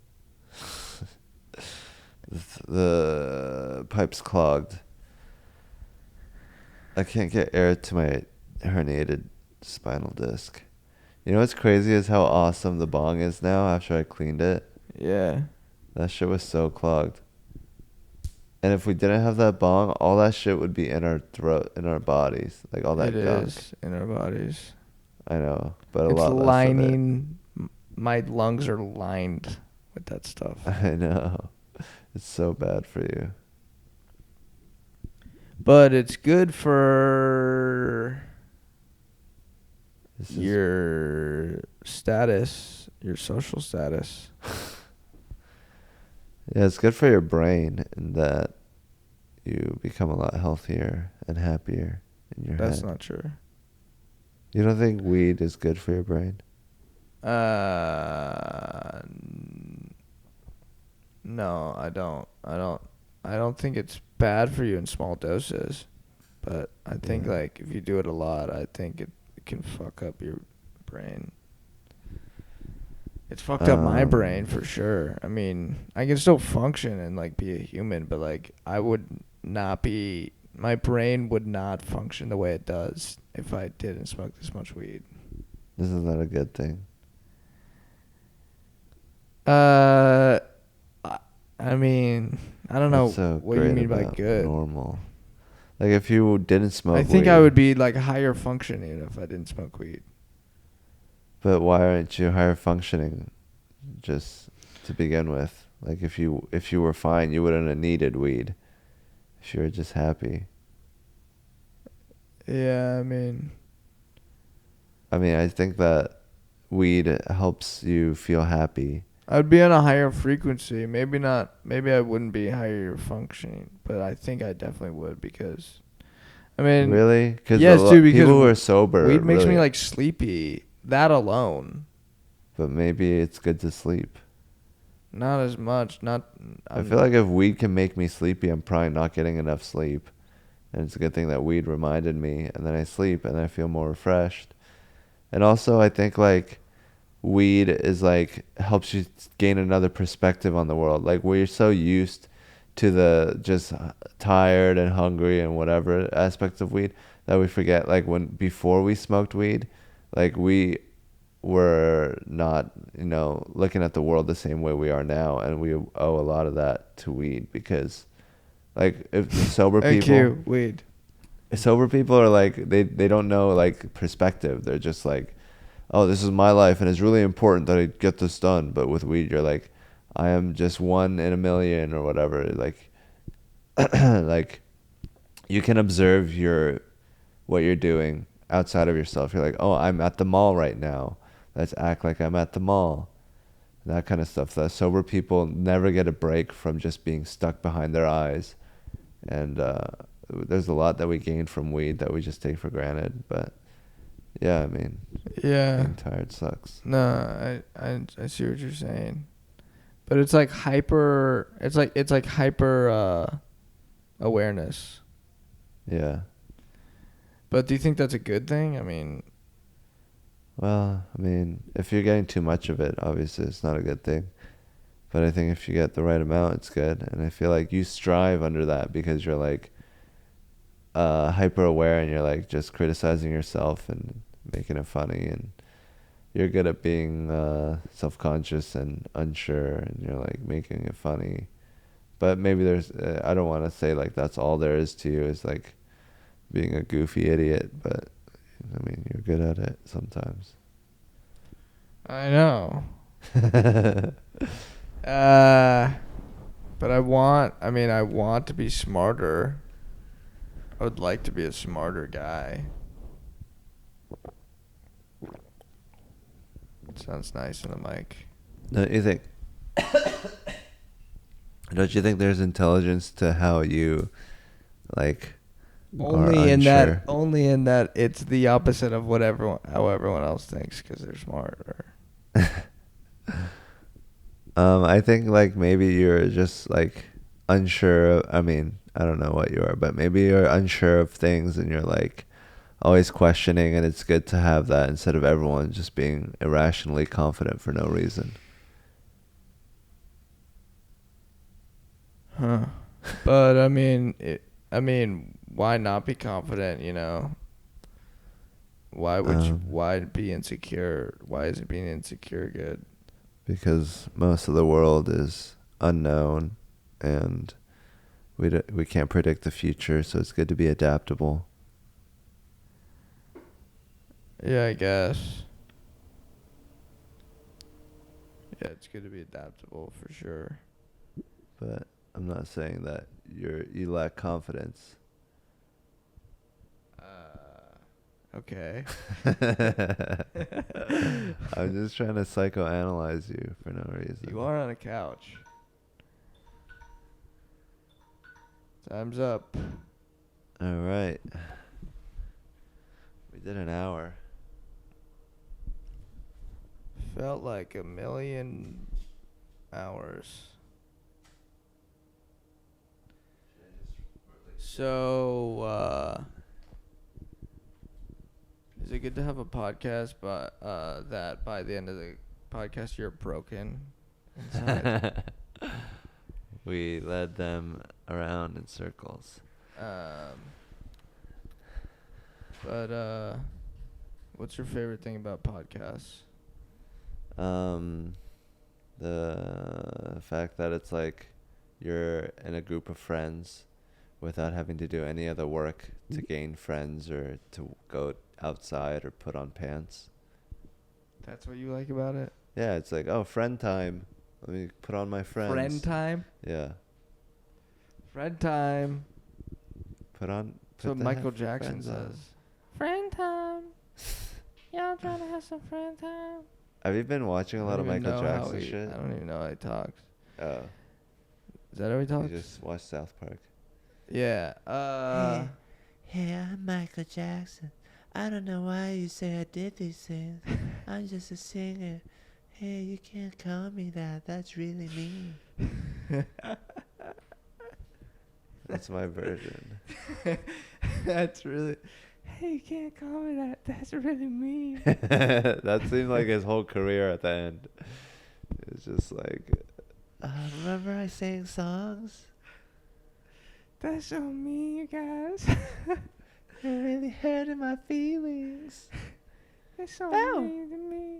The pipe's clogged. I can't get air to my herniated spinal disc. You know what's crazy is how awesome the bong is now after I cleaned it. Yeah. That shit was so clogged. And if we didn't have that bong, all that shit would be in our throat, in our bodies. Like all that gunk. It is in our bodies. I know, but a It's lot less lining. My lungs are lined with that stuff. I know. It's so bad for you. But it's good for your status, your social status. Yeah, it's good for your brain in that you become a lot healthier and happier in your head. That's not true. You don't think weed is good for your brain? No, I don't. I don't think it's bad for you in small doses, but I think like if you do it a lot, I think it can fuck up your brain. It's fucked up my brain for sure. I mean, I can still function and like be a human, but like I would not be. My brain would not function the way it does if I didn't smoke this much weed. Isn't that a good thing? I mean, I don't know so what you mean by good. Normal. Like if you didn't smoke weed. I think I would be like higher functioning if I didn't smoke weed. But why aren't you higher functioning just to begin with? Like if you were fine, you wouldn't have needed weed. If you were just happy. Yeah, I mean, I think that weed helps you feel happy. I'd be on a higher frequency. Maybe not. Maybe I wouldn't be higher functioning, but I think I definitely would because, I mean, really? Yes, dude. Because people who are sober, weed makes really, me like sleepy. That alone. But maybe it's good to sleep. Not as much. I feel like if weed can make me sleepy, I'm probably not getting enough sleep. And it's a good thing that weed reminded me. And then I sleep and I feel more refreshed. And also, I think like weed is like helps you gain another perspective on the world. Like we're so used to the just tired and hungry and whatever aspects of weed that we forget. Like when before we smoked weed, like we were not, looking at the world the same way we are now, and we owe a lot of that to weed because, like, if sober Thank people, you, weed. sober people are like they don't know like perspective. They're just like, oh, this is my life, and it's really important that I get this done. But with weed, you're like, I am just one in a million or whatever. Like, like you can observe what you're doing outside of yourself. You're like, oh, I'm at the mall right now. Let's act like I'm at the mall. That kind of stuff. That sober people never get a break from just being stuck behind their eyes. And there's a lot that we gain from weed that we just take for granted. But yeah, I mean, Yeah. being tired sucks. No, I see what you're saying, but it's like hyper. It's like hyper awareness. Yeah. But do you think that's a good thing? I mean, Well, I mean, if you're getting too much of it, obviously it's not a good thing. But I think if you get the right amount, it's good. And I feel like you strive under that because you're like hyper aware and you're like just criticizing yourself and making it funny, and you're good at being self-conscious and unsure, and you're like making it funny. But maybe there's I don't want to say like that's all there is to you is like being a goofy idiot, but I mean, you're good at it sometimes. I know. But I want to be smarter. I would like to be a smarter guy. It sounds nice in the mic. Don't you think? Don't you think there's intelligence to how you, like, Only in that it's the opposite of how everyone else thinks because they're smarter. I think like maybe you're just like unsure. I mean, I don't know what you are, but maybe you're unsure of things and you're like always questioning, and it's good to have that instead of everyone just being irrationally confident for no reason. Huh. But I mean, why not be confident, why be insecure? Why is it being insecure good? Because most of the world is unknown, and we can't predict the future, so it's good to be adaptable. Yeah, I guess. Yeah, it's good to be adaptable for sure. But I'm not saying that you lack confidence. Okay. I'm just trying to psychoanalyze you for no reason. You are on a couch. Time's up. All right. We did an hour. Felt like a million hours. So, is it good to have a podcast, but that by the end of the podcast you're broken inside? We led them around in circles. But what's your favorite thing about podcasts? The fact that it's like you're in a group of friends without having to do any other work to gain friends or to go outside or put on pants. That's what you like about it? Yeah, it's like, oh, friend time. Let me put on my friends. Friend time? Yeah. Friend time. That's what Michael Jackson says. Friend time. Y'all trying to have some friend time? Have you been watching a lot of Michael Jackson shit? I don't even know how he talks. Oh. Is that how he talks? You just watched South Park. Yeah. Hey, I'm Michael Jackson. I don't know why you say I did these things. I'm just a singer. Hey, you can't call me that. That's really mean. That's my version. That's really... Hey, you can't call me that. That's really mean. That seemed like his whole career at the end. It's just like, remember I sang songs? That's so mean, you guys. You're really hurting my feelings. It's so mean to me.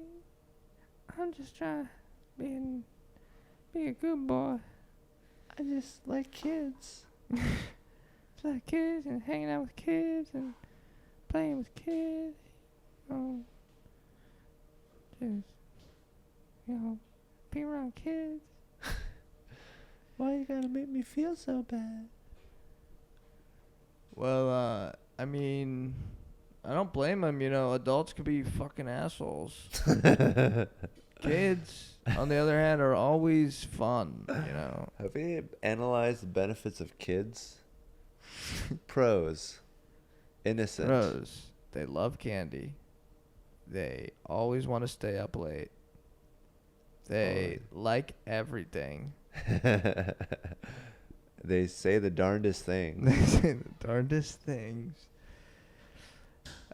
I'm just trying to be a good boy. I just like kids. Just like kids and hanging out with kids and playing with kids. Just, be around kids. Why you gotta make me feel so bad? Well, I mean, I don't blame them. Adults could be fucking assholes. Kids, on the other hand, are always fun. Have you analyzed the benefits of kids? Pros. Innocent. Pros. They love candy. They always want to stay up late. They like everything. They say the darndest things. They say the darndest things.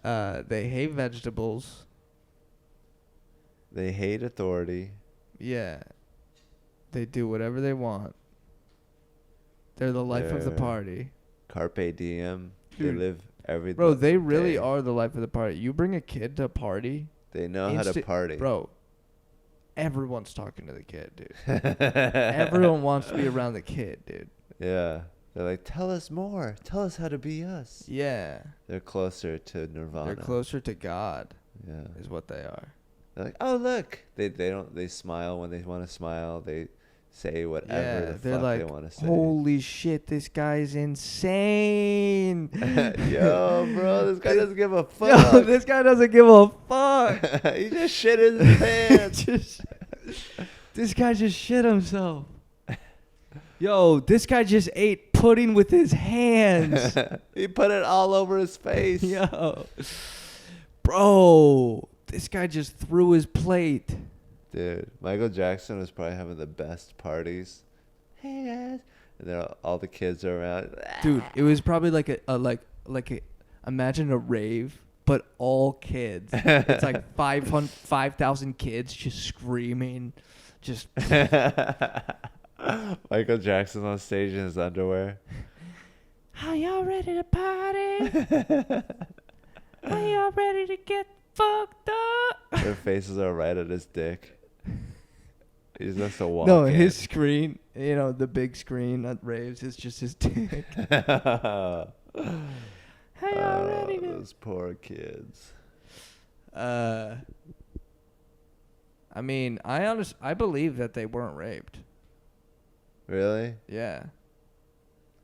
They hate vegetables. They hate authority. Yeah. They do whatever they want. They're the life of the party. Carpe diem. Dude, they live every Bro, they really day. are the life of the party. You bring a kid to a party. They know how to party. Bro, everyone's talking to the kid, dude. Everyone wants to be around the kid, dude. Yeah. They're like, tell us more. Tell us how to be us. Yeah. They're closer to nirvana. They're closer to God. Yeah. Is what they are. They're like, oh, look. They smile when they want to smile. They say whatever the fuck like, they want to say. Holy shit, this guy's insane. Yo, bro, this guy doesn't give a fuck. Yo, this guy doesn't give a fuck. He just shit in his pants. This guy just shit himself. Yo, this guy just ate pudding with his hands. He put it all over his face. Yo. Bro, this guy just threw his plate. Dude, Michael Jackson was probably having the best parties. Hey guys, and then all the kids are around. Dude, it was probably like a imagine a rave, but all kids. It's like 5,000 kids just screaming, just. Michael Jackson on stage in his underwear. Are y'all ready to party? Are y'all ready to get fucked up? Their faces are right at his dick. He's just a walk. No, his screen, the big screen at raves is just his dick. Are y'all ready to? Those poor kids. I mean, I believe that they weren't raped. Really? Yeah.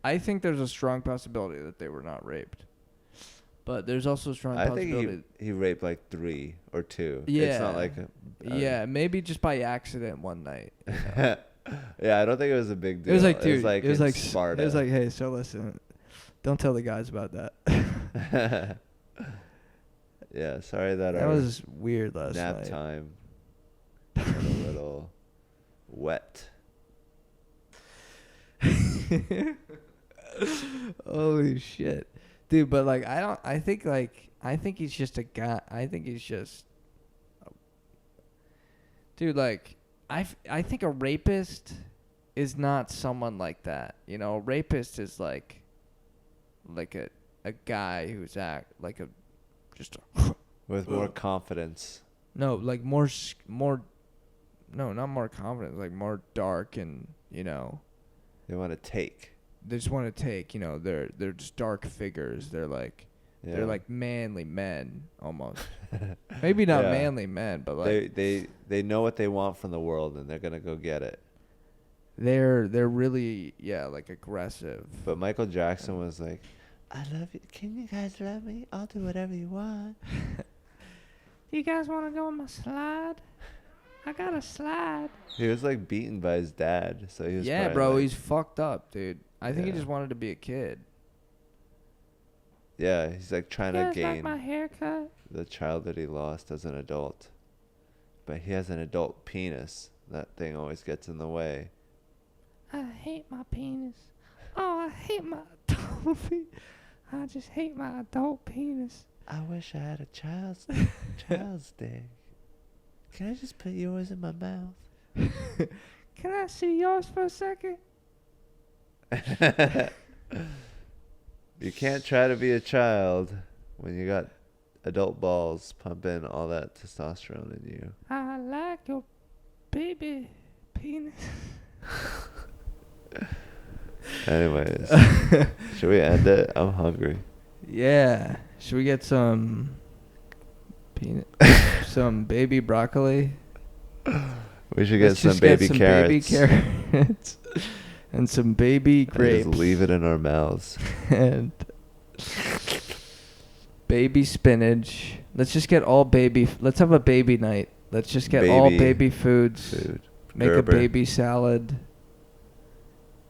I think there's a strong possibility that they were not raped. But there's also a strong possibility. I think he raped like 3 or 2. Yeah. It's not like yeah, maybe just by accident one night. Yeah, I don't think it was a big deal. It was like, dude, it was like Sparta. It was like, hey, so listen, don't tell the guys about that. Yeah, sorry that that was weird last nap night. time got a little wet. Holy shit, dude! But like, I think he's just a guy. I think he's just, dude. Like, I think a rapist is not someone like that. A rapist is like a guy who's With more confidence. No, like more. No, not more confidence. Like more dark and They want to take. They just want to take. They're just dark figures. They're like. Yeah. They're like manly men almost. Maybe not manly men, but like they know what they want from the world and they're gonna go get it. They're really like aggressive. But Michael Jackson was like, I love you. Can you guys love me? I'll do whatever you want. You guys want to go on my slide? I got a slide. He was like beaten by his dad, so he was. Yeah, bro, he's fucked up, dude. I think he just wanted to be a kid. Yeah, he's like trying to gain like my haircut? The child that he lost as an adult. But he has an adult penis. That thing always gets in the way. I hate my penis. Oh, I hate my adult penis. I just hate my adult penis. I wish I had a child's dick. Can I just put yours in my mouth? Can I see yours for a second? You can't try to be a child when you got adult balls pumping all that testosterone in you. I like your baby penis. Anyways, should we end it? I'm hungry. Yeah. Should we get some some baby broccoli? We should get some baby carrots. Baby carrots. And some baby grapes. Just leave it in our mouths. And baby spinach. Let's just get all baby. Let's have a baby night. Let's just get all baby foods. Make Gerber. A baby salad.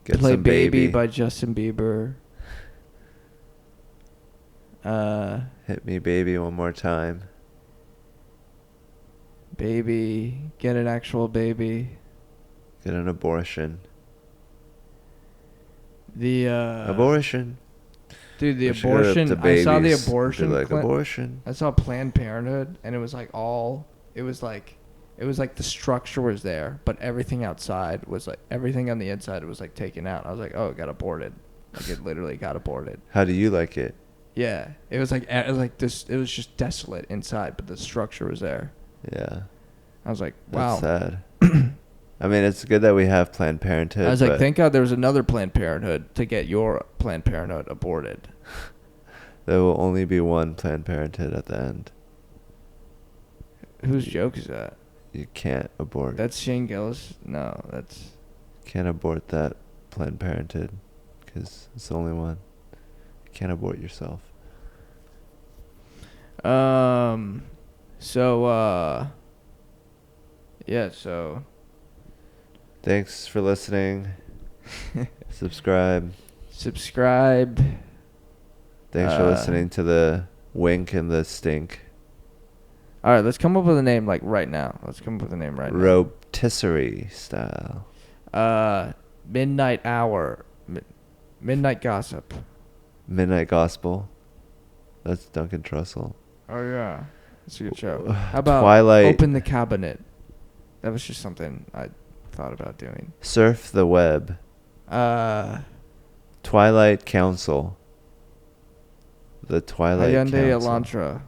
Play some baby by Justin Bieber. Hit me baby one more time. Baby. Get an actual baby. Get an abortion. Abortion. Dude, the abortion. I saw the abortion. Abortion. I saw Planned Parenthood, and it was like the structure was there, but everything outside was like, everything on the inside was like taken out. I was like, oh, it got aborted. Like it literally got aborted. How do you like it? Yeah, it was like this. It was just desolate inside, but the structure was there. Yeah. I was like, wow. That's sad. I mean, it's good that we have Planned Parenthood. I was like, thank God there was another Planned Parenthood to get your Planned Parenthood aborted. There will only be one Planned Parenthood at the end. Whose joke is that? You can't abort. That's Shane Gillis? No, that's... Can't abort that Planned Parenthood because it's the only one. You can't abort yourself. So... Thanks for listening. Subscribe. Thanks for listening to the wink and the stink. All right, let's come up with a name right now. Rotisserie style. Midnight Hour. Midnight Gossip. Midnight Gospel. That's Duncan Trussell. Oh, yeah. That's a good show. How about Twilight. Open the Cabinet? That was just something I thought about doing. Surf the Web. Twilight Council. The Twilight Hyundai Council. Elantra.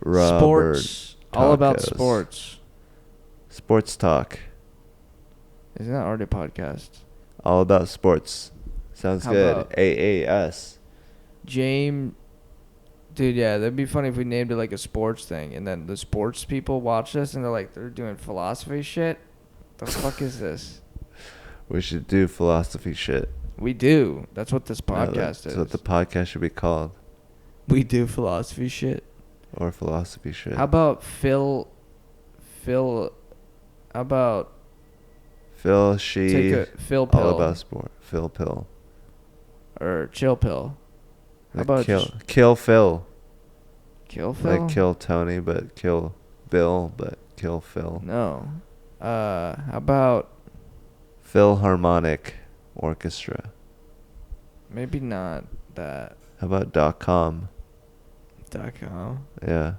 Sports. All about sports. Sports Talk. Isn't that already a podcast? All about sports. Sounds good. AAS. James. Dude, yeah, that'd be funny if we named it like a sports thing, and then the sports people watch this and they're doing philosophy shit. The fuck is this? We should do philosophy shit. We do. That's what this podcast is. That's what the podcast should be called. We do philosophy shit. Or philosophy shit. How about Phil, Phil She. Take a Phil pill. All about sport. Phil pill. Or chill pill. How about kill Phil? Kill Phil? Like kill Tony, but kill Bill, but kill Phil. No. How about Philharmonic Orchestra? Maybe not that. How about .com? .com? Yeah.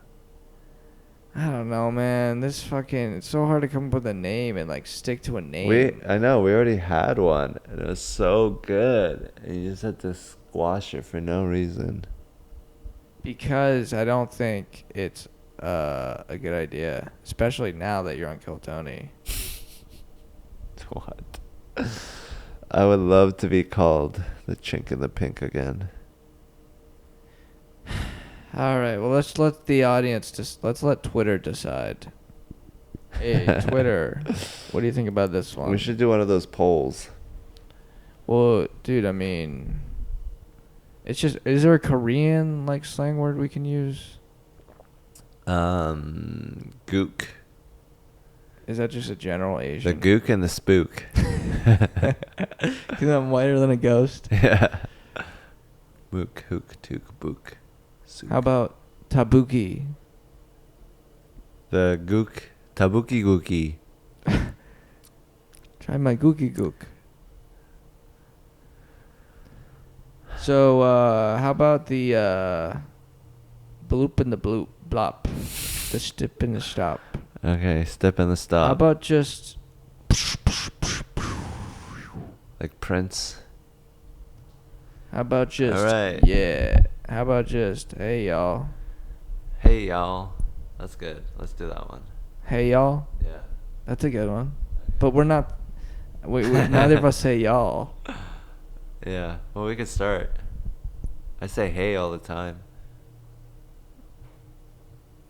I don't know, man. It's so hard to come up with a name and stick to a name. I know, we already had one and it was so good. And you just had to squash it for no reason. Because I don't think it's a good idea, especially now that you're on Kill Tony. What? I would love to be called the Chink in the Pink again. All right, well, let's let the audience let's let Twitter decide. Hey, Twitter, what do you think about this one? We should do one of those polls. Well, dude, I mean, it's just, is there a Korean slang word we can use? Gook. Is that just a general Asian? The gook and the spook. Because I'm whiter than a ghost. Yeah. Mook, hook, took, book. Sook. How about tabuki? The gook, tabuki gookie. Try my gookie gook. So, how about the bloop and the bloop blop, the stip and the stop? Okay, step in the stop. How about just like Prince? How about just All right. Yeah. How about just hey y'all? Hey y'all. That's good. Let's do that one. Hey y'all. Yeah. That's a good one. Okay. But we're not. We neither of us say y'all. Yeah. Well, we could start. I say hey all the time.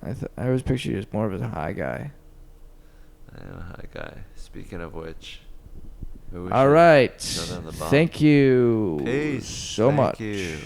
I always picture you as more of a high guy. I am a high guy. Speaking of which. All right. Show them the bomb. Thank you Peace. so Thank much. you.